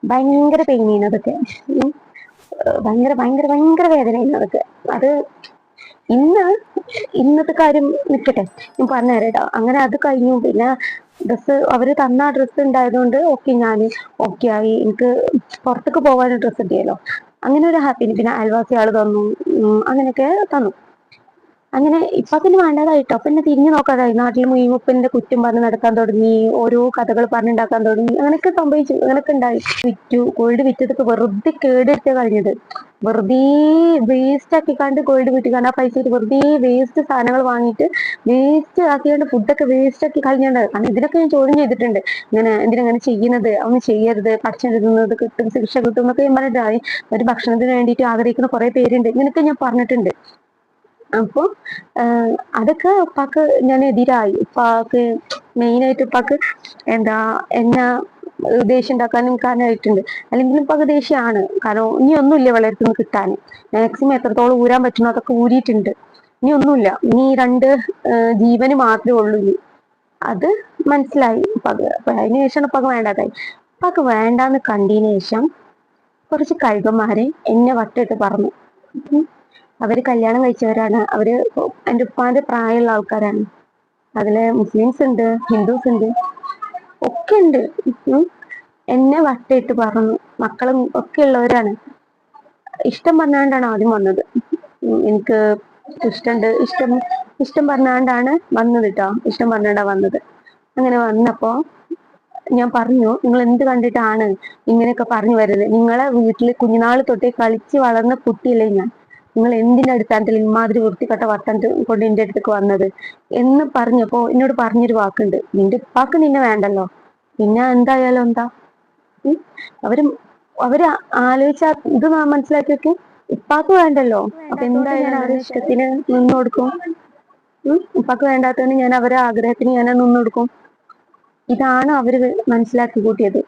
ഭയങ്കര പെയിനീന് അതൊക്കെ, ഭയങ്കര ഭയങ്കര ഭയങ്കര വേദനയായിരുന്നു അതൊക്കെ. അത് ഇന്നത്തെ കാര്യം നിൽക്കട്ടെ, ഞാൻ പറഞ്ഞുതരാം കേട്ടോ. അങ്ങനെ അത് കഴിഞ്ഞു. പിന്നെ ഡ്രസ്സ് അവര് തന്ന ഡ്രസ്സ് ഉണ്ടായതുകൊണ്ട് ഞാൻ ഓക്കെ ആയി. എനിക്ക് പുറത്തേക്ക് പോകാൻ ഡ്രസ്സ് കിട്ടിയല്ലോ, അങ്ങനെ ഒരു ഹാപ്പി. പിന്നെ അയൽവാസി ആള് തന്നു, അങ്ങനെയൊക്കെ തന്നു. അങ്ങനെ ഇപ്പത്തിന് വേണ്ടതായിട്ടോ. അപ്പൊ എന്നെ തിരിഞ്ഞു നോക്കാതായി. നാട്ടിൽ മുഴുവന്റെ കുറ്റം പറഞ്ഞ് നടക്കാൻ തുടങ്ങി, ഓരോ കഥകൾ പറഞ്ഞുണ്ടാക്കാൻ തുടങ്ങി. അങ്ങനെയൊക്കെ സംഭവിച്ചു, അങ്ങനെയൊക്കെ ഉണ്ടായി. ഗോൾഡ് വിറ്റതൊക്കെ വെറുതെ കേടെടുത്ത കഴിഞ്ഞത്. വെറുതെ വേസ്റ്റ് ആക്കിക്കാണ്ട് ഗോൾഡ് വിറ്റുകാണ്ട് ആ പൈസ വെറുതെ വേസ്റ്റ് സാധനങ്ങൾ വാങ്ങിയിട്ട് വേസ്റ്റ് ആക്കിയാണ്ട് ഫുഡൊക്കെ വേസ്റ്റ് ആക്കി കഴിഞ്ഞാണ്ട്. കാരണം ഇതിനൊക്കെ ഞാൻ ചോദ്യം ചെയ്തിട്ടുണ്ട്. എന്തിനങ്ങനെ ചെയ്യുന്നത്, അവന് ചെയ്യരുത്, പഠിച്ചിരുന്നത് കിട്ടും, ശിക്ഷ കിട്ടും എന്നൊക്കെ ഞാൻ പറഞ്ഞിട്ടായി. ഒരു ഭക്ഷണത്തിന് വേണ്ടിയിട്ട് ആഗ്രഹിക്കുന്ന കുറെ പേരുണ്ട്, ഇങ്ങനെയൊക്കെ ഞാൻ പറഞ്ഞിട്ടുണ്ട്. അപ്പൊ അതൊക്കെ ഉപ്പാക്ക് ഞാൻ എതിരായി. ഉപ്പാക്ക് മെയിനായിട്ട് ഉപ്പാക്ക് എന്നെ ദേഷ്യം ഉണ്ടാക്കാനും കാരണമായിട്ടുണ്ട്. അല്ലെങ്കിൽ ഉപ്പാക്ക് ദേഷ്യമാണ്. കാരണം ഇനി ഒന്നുമില്ല വളർത്തുനിന്ന് കിട്ടാൻ. മാക്സിമം എത്രത്തോളം ഊരാൻ പറ്റുന്നോ അതൊക്കെ ഊരിയിട്ടുണ്ട്. ഇനി ഒന്നുമില്ല, ഇനി 2 ജീവന് മാത്രമേ ഉള്ളൂ ഇനി. അത് മനസ്സിലായി ഉപ്പാക്ക്. അപ്പൊ അതിന് ശേഷമാണ് ഉപ്പാക്ക് വേണ്ടാതായി. ഉപ്പാക്ക് വേണ്ടാന്ന് കണ്ടതിന് ശേഷം കുറച്ച് കഴുകന്മാരെ എന്നെ വട്ടിട്ട് പറഞ്ഞു. അവര് കല്യാണം കഴിച്ചവരാണ്. അവര് എൻ്റെ ഉപ്പാന്റെ പ്രായമുള്ള ആൾക്കാരാണ്. അതില് മുസ്ലിംസ് ഉണ്ട്, ഹിന്ദുസ് ഉണ്ട്, ഒക്കെ ഉണ്ട്. എന്നെ വട്ടയിട്ട് പറഞ്ഞു. മക്കളും ഒക്കെ ഉള്ളവരാണ്. ഇഷ്ടം പറഞ്ഞാണ്ടാണ് ആദ്യം വന്നത്. എനിക്ക് ഇഷ്ടം പറഞ്ഞാണ്ടാണ് വന്നത് കേട്ടോ. ഇഷ്ടം പറഞ്ഞാണ്ടാ വന്നത്. അങ്ങനെ വന്നപ്പോ ഞാൻ പറഞ്ഞു, നിങ്ങൾ എന്ത് കണ്ടിട്ടാണ് ഇങ്ങനെയൊക്കെ പറഞ്ഞു വരുന്നത്? നിങ്ങളെ വീട്ടില് കുഞ്ഞുനാൾ തൊട്ടേ കളിച്ച് വളർന്ന കുട്ടിയല്ലേ ഞാൻ. നിങ്ങൾ എന്തിന്റെ അടിസ്ഥാനത്തിൽ ഇമാതിരി വൃത്തികെട്ട വർത്തനത്തിൽ കൊണ്ട് എന്റെ അടുത്തേക്ക് വന്നത് എന്ന് പറഞ്ഞപ്പോ എന്നോട് പറഞ്ഞൊരു വാക്കുണ്ട്, നിന്റെ ഉപ്പാക്ക് നിന്നെ വേണ്ടല്ലോ, പിന്നെ എന്തായാലും എന്താ. അവര് അവര് ആലോചിച്ച ഇത് മനസ്സിലാക്കി വെക്കും. ഉപ്പാക്ക് വേണ്ടല്ലോ, അപ്പൊ എന്തായാലും ഞാൻ അവരുടെ ഇഷ്ടത്തിന് നിന്ന് കൊടുക്കും. ഉപ്പാക്ക് വേണ്ടാത്തതിന് ഞാൻ അവരുടെ ആഗ്രഹത്തിന് ഞാൻ നിന്ന് കൊടുക്കും. ഇതാണ് അവര് മനസ്സിലാക്കി കൂട്ടിയത്.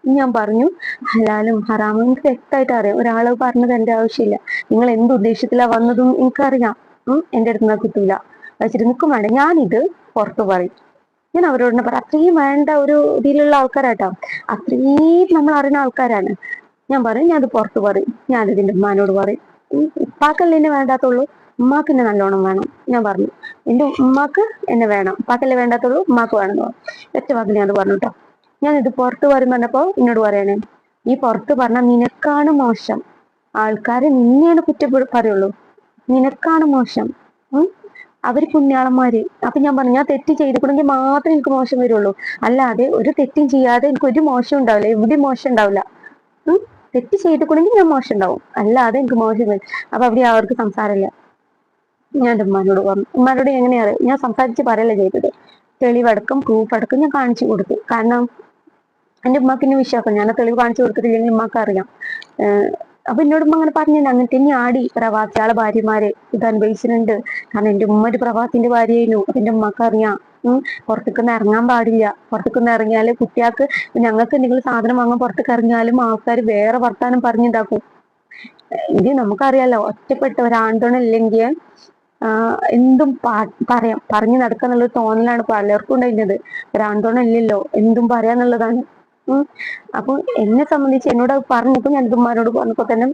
ഞാൻ പറഞ്ഞു ഹലാലും ഹറാമും എനിക്ക് വ്യക്തമായിട്ട് അറിയാം. ഒരാള് പറഞ്ഞത് എന്റെ ആവശ്യമില്ല. നിങ്ങൾ എന്ത് ഉദ്ദേശത്തിലാ വന്നതും എനിക്കറിയാം. എന്റെ അടുത്ത് നിന്ന് കിട്ടൂല വെച്ചിട്ട് നിൽക്കും വേണ്ട. ഞാനിത് പുറത്തു പറയും. ഞാൻ അവരോട് തന്നെ പറയാം. അത്രയും വേണ്ട ഒരു ഇതിലുള്ള ആൾക്കാരാട്ടോ, അത്രയും നമ്മൾ അറിയുന്ന ആൾക്കാരാണ്. ഞാൻ പറയും, ഞാൻ അത് പുറത്ത് പറയും. ഞാനിതിന്റെ ഉമ്മാനോട് പറയും. ഉപ്പാക്കല്ലേ എന്നെ വേണ്ടാത്തുള്ളൂ, ഉമ്മാക്ക് എന്നെ നല്ലോണം വേണം. ഞാൻ പറഞ്ഞു എന്റെ ഉമ്മാക്ക് എന്നെ വേണം, ഉപ്പാക്കല്ലേ വേണ്ടാത്തുള്ളൂ, ഉമ്മാക്ക് വേണം എന്ന് പറഞ്ഞു. ഒറ്റ വാക്കിൽ ഞാൻ അത് പറഞ്ഞു കേട്ടോ. ഞാൻ ഇത് പുറത്ത് പറയും പറഞ്ഞപ്പോ എന്നോട് പറയണേ, ഈ പുറത്ത് പറഞ്ഞാൽ നിനക്കാണ് മോശം, ആൾക്കാരെ നിന്നെയാണ് പറയുള്ളൂ, നിനക്കാണ് മോശം. അവര് പുണ്യാളന്മാര്. അപ്പൊ ഞാൻ പറഞ്ഞു, ഞാൻ തെറ്റ് ചെയ്തിട്ടുണ്ടെങ്കിൽ മാത്രമേ എനിക്ക് മോശം വരുള്ളൂ, അല്ലാതെ ഒരു തെറ്റും ചെയ്യാതെ എനിക്ക് ഒരു മോശം ഉണ്ടാവില്ല, എവിടെയും മോശം ഉണ്ടാവില്ല. തെറ്റ് ചെയ്തിട്ടുണ്ടെങ്കിൽ ഞാൻ മോശം ഉണ്ടാവും, അല്ലാതെ എനിക്ക് മോശം വരും. അപ്പൊ അവിടെ അവർക്ക് സംസാരമില്ല. ഞാൻ എൻ്റെ ഉമ്മാനോട് പറഞ്ഞു. ഉമ്മാനോട് എങ്ങനെയാണ് ഞാൻ സംസാരിച്ച് പറയല്ല ചെയ്തത്, തെളിവടക്കം പ്രൂഫ് അടക്കം ഞാൻ കാണിച്ചു കൊടുത്തു. കാരണം എന്റെ ഉമ്മാക്ക് എന്നെ വിശ്വാസം, ഞാൻ തെളിവ് കാണിച്ചു കൊടുത്തിട്ടില്ലെങ്കിൽ ഉമ്മാക്ക് അറിയാം. അപ്പൊ എന്നോട് ഉമ്മ അങ്ങനെ പറഞ്ഞു, അങ്ങനെ തന്നെ ആടി പ്രവാസിയാളെ ഭാര്യമാര് ഇത് അനുഭവിച്ചിട്ടുണ്ട്. കാരണം എന്റെ ഉമ്മ ഒരു പ്രവാസിന്റെ ഭാര്യയായിരുന്നു. അപ്പൊ എന്റെ ഉമ്മക്ക് അറിയാം പുറത്തേക്കൊന്നും ഇറങ്ങാൻ പാടില്ല. പുറത്തേക്കൊന്നും ഇറങ്ങിയാല് കുട്ടികൾക്ക്, ഞങ്ങൾക്ക് എന്തെങ്കിലും സാധനം വാങ്ങാൻ പുറത്തേക്ക് ഇറങ്ങിയാലും ആൾക്കാർ വേറെ വർത്താനം പറഞ്ഞുണ്ടാക്കും. ഇത് നമുക്കറിയാലോ, ഒറ്റപ്പെട്ട ഒരാൺതുണ ഇല്ലെങ്കിൽ എന്തും പറയാം, പറഞ്ഞു നടക്കാന്നുള്ളൊരു തോന്നലാണ് പലർക്കും ഉണ്ടായിരുന്നത്. ഒരാൺതുണ ഇല്ലല്ലോ, എന്തും പറയാന്നുള്ളതാണ്. അപ്പൊ എന്നെ സംബന്ധിച്ച് എന്നോട് പറഞ്ഞപ്പോ ഞാൻ ഉമ്മാനോട് പറഞ്ഞപ്പോ തന്നെ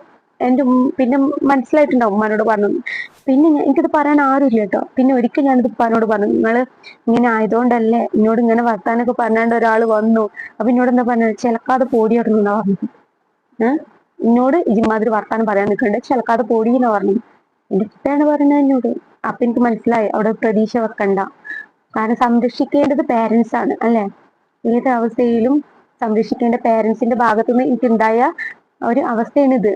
എന്റെ പിന്നെ മനസ്സിലായിട്ടുണ്ടാവും ഉമ്മാനോട് പറഞ്ഞു. പിന്നെ എനിക്കിത് പറയാൻ ആരുമില്ല കേട്ടോ. പിന്നെ ഒരിക്കൽ ഞാനിത് ഉപ്പാനോട് പറഞ്ഞു, നിങ്ങള് ഇങ്ങനെ ആയതുകൊണ്ടല്ലേ എന്നോട് ഇങ്ങനെ വർത്താനൊക്കെ പറഞ്ഞാണ്ട് ഒരാൾ വന്നു. അപ്പൊ എന്നോട് എന്താ പറഞ്ഞത്, ചിലക്കാതെ പോടി ഇറങ്ങുന്നാ പറഞ്ഞത്. എന്നോട് ഇമാതിരി വർത്താനം പറയാൻ നിൽക്കണ്ട്, ചിലക്കാതെ പോടി എന്നാ പറഞ്ഞത്. എന്റെ ഉപ്പയാണ് പറഞ്ഞത് എന്നോട്. അപ്പൊ എനിക്ക് മനസ്സിലായി അവിടെ പ്രതീക്ഷ വെക്കണ്ട. കാരണം സംരക്ഷിക്കേണ്ടത് പേരൻസ് ആണ് അല്ലെ. ഏത് അവസ്ഥയിലും സംരക്ഷിക്കേണ്ട പേരൻസിന്റെ ഭാഗത്തുനിന്ന് എനിക്കുണ്ടായ ഒരു അവസ്ഥയാണിത്.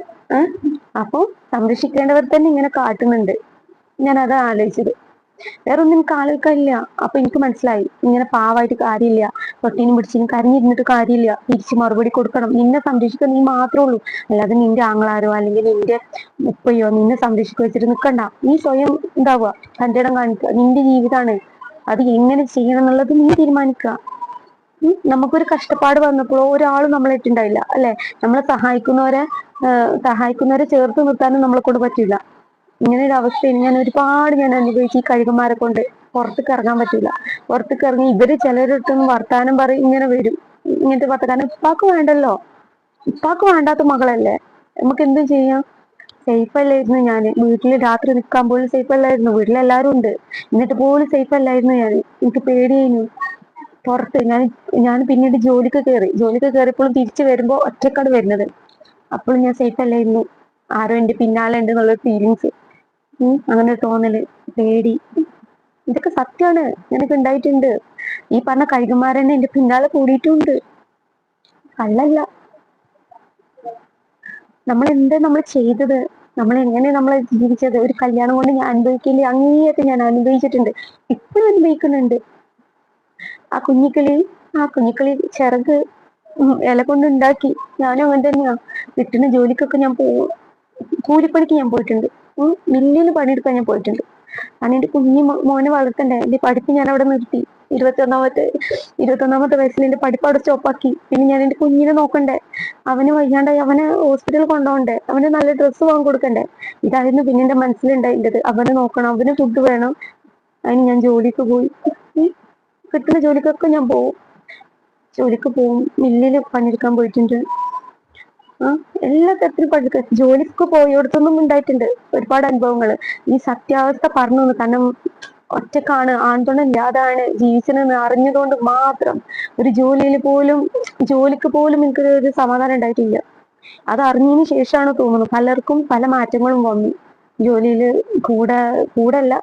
അപ്പൊ സംരക്ഷിക്കേണ്ടവർ തന്നെ ഇങ്ങനെ കാട്ടുന്നുണ്ട്. ഞാൻ അത് ആലോചിച്ചത്, വേറൊന്നും എനിക്ക് ആലോചിക്കാനില്ല. അപ്പൊ എനിക്ക് മനസ്സിലായി ഇങ്ങനെ പാവായിട്ട് കാര്യമില്ല, തൊട്ടീനും പിടിച്ചിനും കരഞ്ഞിരുന്നിട്ട് കാര്യമില്ല, തിരിച്ച് മറുപടി കൊടുക്കണം. നിന്നെ സംരക്ഷിക്കാൻ നീ മാത്രമേ ഉള്ളൂ, അല്ലാതെ നിന്റെ ആങ്ങളാരോ അല്ലെങ്കിൽ നിന്റെ ഉപ്പയോ നിന്നെ സംരക്ഷിക്കുക വെച്ചിട്ട് നിൽക്കണ്ട. നീ സ്വയം ഉണ്ടാവുക, തന്റെ ഇടം കാണിക്കുക, നിന്റെ ജീവിതമാണ്, അത് എങ്ങനെ ചെയ്യണം എന്നുള്ളത് നീ തീരുമാനിക്കുക. നമുക്കൊരു കഷ്ടപ്പാട് വന്നപ്പോൾ ഒരാളും നമ്മളായിട്ടുണ്ടായില്ല അല്ലെ. നമ്മളെ സഹായിക്കുന്നവരെ ചേർത്ത് നിർത്താനും നമ്മളെ കൊണ്ട് പറ്റില്ല. ഇങ്ങനെ ഒരു അവസ്ഥയിൽ ഞാൻ അനുഭവിച്ചു. ഈ കഴുകന്മാരെ കൊണ്ട് പുറത്തേക്ക് ഇറങ്ങാൻ പറ്റില്ല. പുറത്തേക്ക് ഇറങ്ങി ഇവര് ചിലരിടത്തൊന്നും വർത്താനം പറയും, ഇങ്ങനെ വരും ഇങ്ങനത്തെ പത്ത്. കാരണം ഉപ്പാക്ക് വേണ്ടല്ലോ, ഉപ്പാക്ക് വേണ്ടാത്ത മകളല്ലേ, നമുക്ക് എന്തും ചെയ്യാം. സേഫ് അല്ലായിരുന്നു ഞാൻ വീട്ടിൽ, രാത്രി നിൽക്കാൻ പോലും സേഫ് അല്ലായിരുന്നു. വീട്ടിലെല്ലാരും ഉണ്ട്, എന്നിട്ട് പോലും സേഫ് അല്ലായിരുന്നു ഞാൻ. എനിക്ക് പേടിയായിരുന്നു. പുറത്ത് ഞാൻ പിന്നീട് ജോലിക്ക് കയറിയപ്പോഴും തിരിച്ചു വരുമ്പോ ഒറ്റക്കാട് വരുന്നത്. അപ്പോഴും ഞാൻ സേഫ് അല്ലായിരുന്നു. ആരോ എന്റെ പിന്നാലെ ഉണ്ട് എന്നുള്ളൊരു ഫീലിങ്സ്, അങ്ങനെ ഒരു തോന്നല്, പേടി, ഇതൊക്കെ സത്യമാണ്. എനിക്ക് ഉണ്ടായിട്ടുണ്ട്. ഈ പറഞ്ഞ കഴുകന്മാരെന്നെ എന്റെ പിന്നാലെ കൂടിയിട്ടുണ്ട്, കള്ളല്ല. നമ്മൾ ചെയ്തത്, നമ്മൾ എങ്ങനെ നമ്മളെ ജീവിച്ചത്, ഒരു കല്യാണം കൊണ്ട് ഞാൻ അനുഭവിക്കില്ല അങ്ങേയറ്റം ഞാൻ അനുഭവിച്ചിട്ടുണ്ട്, ഇപ്പോഴും അനുഭവിക്കുന്നുണ്ട്. ആ കുഞ്ഞിക്കിളി ചിറക് ഇല കൊണ്ടുണ്ടാക്കി. ഞാനും അങ്ങനെ തന്നെയാ. കിട്ടുന്ന ജോലിക്കൊക്കെ ഞാൻ പോകും. കൂലിപ്പണിക്ക് ഞാൻ പോയിട്ടുണ്ട്, മില്ലിന് പണിയെടുക്കാൻ ഞാൻ പോയിട്ടുണ്ട്. കാരണം എന്റെ മോനെ വളർത്തണ്ടേ. എന്റെ പഠിപ്പ് ഞാൻ അവിടെ നിർത്തി. 21ാമത്തെ വയസ്സിൽ എന്റെ പഠിപ്പ് അവിടെ സ്റ്റോപ്പാക്കി. പിന്നെ ഞാൻ എന്റെ കുഞ്ഞിനെ നോക്കണ്ടേ, അവന് വയ്യാണ്ടായി, അവനെ ഹോസ്പിറ്റലിൽ കൊണ്ടുപോകണ്ടേ, അവന് നല്ല ഡ്രസ്സ് വാങ്ങി കൊടുക്കണ്ടേ. ഇതായിരുന്നു പിന്നെ എന്റെ മനസ്സിലുണ്ടായിട്ടത്. അവനെ നോക്കണം, അവന് ഫുഡ് വേണം. അതിന് ഞാൻ ജോലിക്ക് പോയി. കിട്ടുന്ന ജോലിക്കൊക്കെ ഞാൻ ജോലിക്ക് പോവും. മില്ലില് പണിയെടുക്കാൻ പോയിട്ടുണ്ട്. എല്ലാ തരത്തിലും പണിയെടുക്കാൻ, ജോലിക്ക് പോയിടത്തൊന്നും ഉണ്ടായിട്ടുണ്ട് ഒരുപാട് അനുഭവങ്ങൾ. ഈ സത്യാവസ്ഥ പറഞ്ഞു. കാരണം ഒറ്റക്കാണ്, ആൺതുണ ഇല്ലാതാണ് ജീവിച്ചതെന്ന് അറിഞ്ഞതുകൊണ്ട് മാത്രം ഒരു ജോലിക്ക് പോലും എനിക്കൊരു സമാധാനം ഉണ്ടായിട്ടില്ല. അത് അറിഞ്ഞതിന് ശേഷമാണ് തോന്നുന്നു പലർക്കും പല മാറ്റങ്ങളും വന്നു. ജോലിയില് കൂടല്ല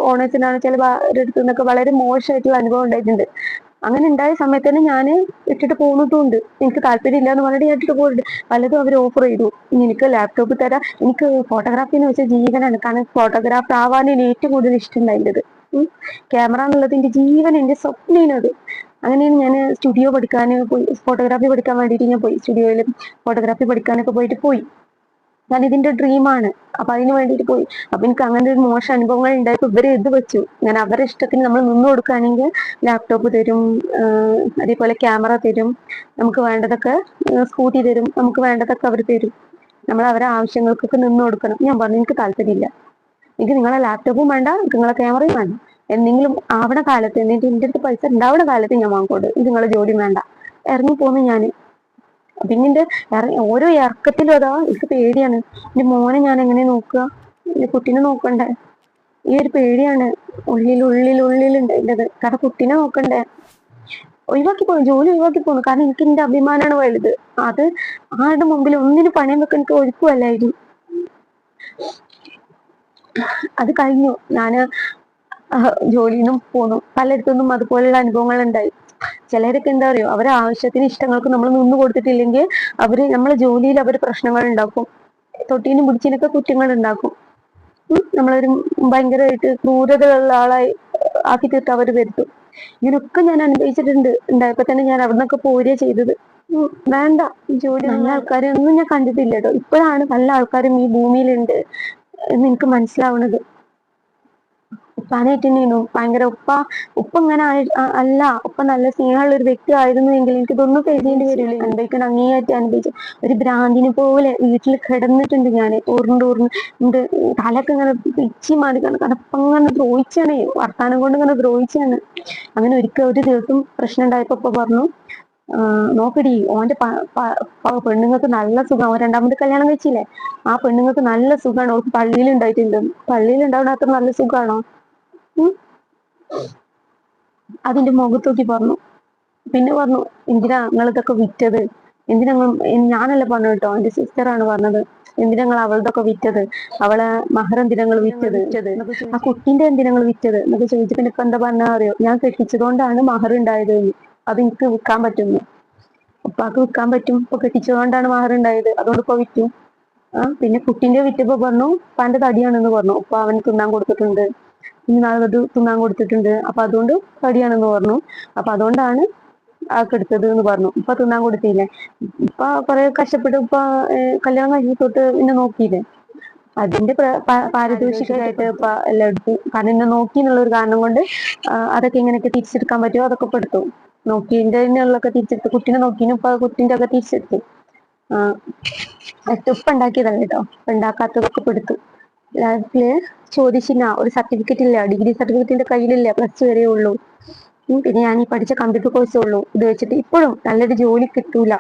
ഓണേഴ്സിനാണ് ചില അടുത്ത് നിന്നൊക്കെ വളരെ മോശമായിട്ടുള്ള അനുഭവം ഉണ്ടായിട്ടുണ്ട്. അങ്ങനെ ഉണ്ടായ സമയത്ത് തന്നെ ഞാൻ ഇട്ടിട്ട് പോകുന്നതുകൊണ്ട്, എനിക്ക് താല്പര്യം ഇല്ല എന്ന് പറഞ്ഞിട്ട് ഞാൻ ഇട്ടിട്ട് പോകുന്നുണ്ട്. പലതും അവർ ഓഫർ ചെയ്തു, എനിക്ക് ലാപ്ടോപ്പ് തരാം. എനിക്ക് ഫോട്ടോഗ്രാഫി എന്ന് വെച്ചാൽ ജീവനാണ്. കാരണം ഫോട്ടോഗ്രാഫർ ആവാൻ ഏറ്റവും കൂടുതൽ ഇഷ്ടമുണ്ടായിരുന്നത്. ക്യാമറ എന്നുള്ളത് എന്റെ ജീവൻ, എന്റെ സ്വപ്നത്. അങ്ങനെയാണ് ഞാൻ സ്റ്റുഡിയോ പഠിക്കാൻ പോയി, ഫോട്ടോഗ്രാഫി പഠിക്കാൻ വേണ്ടിയിട്ട് ഞാൻ പോയി, സ്റ്റുഡിയോയിൽ ഫോട്ടോഗ്രാഫി പഠിക്കാനൊക്കെ പോയി. ഞാൻ ഇതിന്റെ ഡ്രീമാണ്. അപ്പൊ അതിന് വേണ്ടിയിട്ട് പോയി. അപ്പൊ എനിക്ക് അങ്ങനെ ഒരു മോശം അനുഭവങ്ങൾ ഉണ്ടായപ്പോ ഇവര് ഇത് വെച്ചു, ഞാൻ അവരുടെ ഇഷ്ടത്തിന് നമ്മൾ നിന്ന് കൊടുക്കുകയാണെങ്കിൽ ലാപ്ടോപ്പ് തരും, അതേപോലെ ക്യാമറ തരും, നമുക്ക് വേണ്ടതൊക്കെ സ്കൂട്ടി തരും, നമുക്ക് വേണ്ടതൊക്കെ അവർ തരും. നമ്മൾ അവരെ ആവശ്യങ്ങൾക്കൊക്കെ നിന്ന് കൊടുക്കണം. ഞാൻ പറഞ്ഞു എനിക്ക് താല്പര്യമില്ല, എനിക്ക് നിങ്ങളെ ലാപ്ടോപ്പും വേണ്ട, നിങ്ങളെ ക്യാമറയും വേണ്ട. എന്തെങ്കിലും ആവണ കാലത്ത്, എന്നിട്ട് എൻ്റെ അടുത്ത് പൈസ ഉണ്ടാവുന്ന കാലത്ത് ഞാൻ വാങ്ങിക്കോട്ടെ, ഇത് നിങ്ങളെ ജോലി വേണ്ട. ഇറങ്ങി പോന്നു ഞാൻ. പിന്നെ ഓരോ ഇറക്കത്തിലും അതാ എനിക്ക് പേടിയാണ്. എന്റെ മോനെ ഞാൻ എങ്ങനെ നോക്കുക, എന്റെ കുട്ടീനെ നോക്കണ്ടേ, ഈ ഒരു പേടിയാണ് ഉള്ളിലുണ്ട് എന്റേത്. കാരണം കുട്ടീനെ നോക്കണ്ടേ. ഒഴിവാക്കി പോകും, ജോലി ഒഴിവാക്കി പോകുന്നു. കാരണം എനിക്ക് എന്റെ അഭിമാനമാണ് വലുത്. അത് ആരുടെ മുമ്പിൽ ഒന്നിന് പണയം വെക്കാൻ എനിക്ക് ഒഴുക്കുമല്ലായിരുന്നു. അത് കഴിഞ്ഞു, ഞാന് ജോലിന്നും പോന്നു. പലയിടത്തൊന്നും അതുപോലെയുള്ള അനുഭവങ്ങൾ ഉണ്ടായി. ചിലരൊക്കെ എന്താ അറിയോ, അവരെ ആവശ്യത്തിന് ഇഷ്ടങ്ങൾക്ക് നമ്മൾ നിന്ന് കൊടുത്തിട്ടില്ലെങ്കിൽ അവര് നമ്മളെ ജോലിയിൽ അവർ പ്രശ്നങ്ങൾ ഉണ്ടാക്കും, തൊട്ടീനും പിടിച്ചിനൊക്കെ കുറ്റങ്ങൾ ഉണ്ടാക്കും. നമ്മളൊരു ഭയങ്കരമായിട്ട് ക്രൂരതയുള്ള ആളായി ആക്കി തീർത്ത് അവർ വരുത്തും. ഇതിനൊക്കെ ഞാൻ അനുഭവിച്ചിട്ടുണ്ട്. ഉണ്ടായപ്പോ തന്നെ ഞാൻ അവിടെ നിന്നൊക്കെ പോരുക ചെയ്തത്. വേണ്ട, ജോലി നല്ല ആൾക്കാരെ ഒന്നും ഞാൻ കണ്ടിട്ടില്ല കേട്ടോ. ഇപ്പോഴാണ് നല്ല ആൾക്കാരും ഈ ഭൂമിയിലുണ്ട് എന്ന് എനിക്ക് മനസ്സിലാവുന്നത്. ഉപ്പാനായിട്ട് തന്നെയായിരുന്നു ഭയങ്കര. ഉപ്പ ഇങ്ങനെ അല്ല, ഉപ്പ നല്ല സ്നേഹമുള്ള ഒരു വ്യക്തി ആയിരുന്നു എങ്കിൽ എനിക്ക് ഇതൊന്നും ചെയ്യേണ്ടി വരില്ല. അനുഭവിക്കാൻ അങ്ങേയറ്റം അനുഭവിച്ചു. ഒരു ഭ്രാന്തിനെ പോലെ വീട്ടിൽ കിടന്നിട്ടുണ്ട് ഞാൻ, എന്റെ തലൊക്കെ ഇങ്ങനെ പിച്ചി മാറിക്കാണ്. കാരണം ഇപ്പൊ ഇങ്ങനെ ദ്രോഹിച്ചാണ്, വർത്താനം കൊണ്ട് ഇങ്ങനെ ദ്രോഹിച്ചാണ്. അങ്ങനെ ഒരു ദിവസം പ്രശ്നം ഉണ്ടായപ്പോ ഉപ്പ പറഞ്ഞു, നോക്കടി, ഓന്റെ പെണ്ണുങ്ങൾക്ക് നല്ല സുഖം, അവൻ രണ്ടാമത് കല്യാണം കഴിച്ചില്ലേ, ആ പെണ്ണുങ്ങൾക്ക് നല്ല സുഖമാണ്, ഓർക്ക് പള്ളിയിൽ ഉണ്ടായിട്ടുണ്ട്. പള്ളിയിൽ ഉണ്ടാവുന്ന അത്ര നല്ല സുഖമാണോ? അതിന്റെ മുഖത്തോക്കി പറഞ്ഞു. പിന്നെ പറഞ്ഞു, എന്തിനാ നിങ്ങൾ ഇതൊക്കെ വിറ്റത്, എന്തിനാ ഞാനല്ല പറഞ്ഞു കേട്ടോ, എന്റെ സിസ്റ്ററാണ് പറഞ്ഞത്. എന്തിനാ നിങ്ങൾ അവളുടെ വിറ്റത്, അവളെ മഹർ എന്തിനാ വിറ്റത്, ആ കുട്ടീന്റെ എന്തിനാ വിറ്റത് എന്നൊക്കെ ചോദിച്ചപ്പോ ഇപ്പൊ എന്താ പറഞ്ഞാ അറിയോ, ഞാൻ കെട്ടിച്ചതുകൊണ്ടാണ് മഹർ ഉണ്ടായത്, അത് എനിക്ക് വിൽക്കാൻ പറ്റുന്നു. ഉപ്പാക്ക് വിൽക്കാൻ പറ്റും, ഇപ്പൊ കെട്ടിച്ചതുകൊണ്ടാണ് മഹർ ഉണ്ടായത്, അതുകൊണ്ട് ഇപ്പൊ വിറ്റു. പിന്നെ കുട്ടീന്റെ വിറ്റപ്പോ പറഞ്ഞു ഉപ്പാന്റെ തടിയാണെന്ന് പറഞ്ഞു. ഉപ്പ അവന് തിന്നാൻ കൊടുത്തിട്ടുണ്ട്, അത് തിന്നാൻ കൊടുത്തിട്ടുണ്ട്, അപ്പൊ അതുകൊണ്ട് തടിയാണെന്ന് പറഞ്ഞു. അപ്പൊ അതുകൊണ്ടാണ് ആക്കെടുത്തത് എന്ന് പറഞ്ഞു. ഇപ്പൊ തിന്നാൻ കൊടുത്തില്ലേ, ഇപ്പൊ കുറെ കഷ്ടപ്പെട്ട് ഇപ്പൊ കല്യാണം കഴിഞ്ഞ തൊട്ട് എന്നെ നോക്കിയില്ലേ, അതിന്റെ പാരിതോഷികമായിട്ട് ഇപ്പൊ എല്ലാം എടുത്തു. കാരണം എന്നെ നോക്കി എന്നുള്ള ഒരു കാരണം കൊണ്ട് അതൊക്കെ ഇങ്ങനെയൊക്കെ തിരിച്ചെടുക്കാൻ പറ്റുമോ അതൊക്കെ പെടുത്തു. നോക്കിന്റെ ഉള്ളൊക്കെ തിരിച്ചെടുത്തു. കുട്ടീനെ നോക്കിനും ഇപ്പൊ കുട്ടീന്റെ ഒക്കെ തിരിച്ചെടുത്തു. ഉപ്പ ഉണ്ടാക്കിയതല്ല കേട്ടോ, ഉണ്ടാക്കാത്തതൊക്കെ പെടുത്തു. ലാസ്റ്റില് ചോദിച്ചില്ല, ഒരു സർട്ടിഫിക്കറ്റ് ഇല്ല, ഡിഗ്രി സർട്ടിഫിക്കറ്റിന്റെ കയ്യിലില്ല, +2 വരെ ഉള്ളൂ. പിന്നെ ഞാൻ ഈ പഠിച്ച കമ്പ്യൂട്ടർ കോഴ്സേ ഉള്ളൂ. ഇത് വെച്ചിട്ട് ഇപ്പോഴും നല്ലൊരു ജോലി കിട്ടൂല,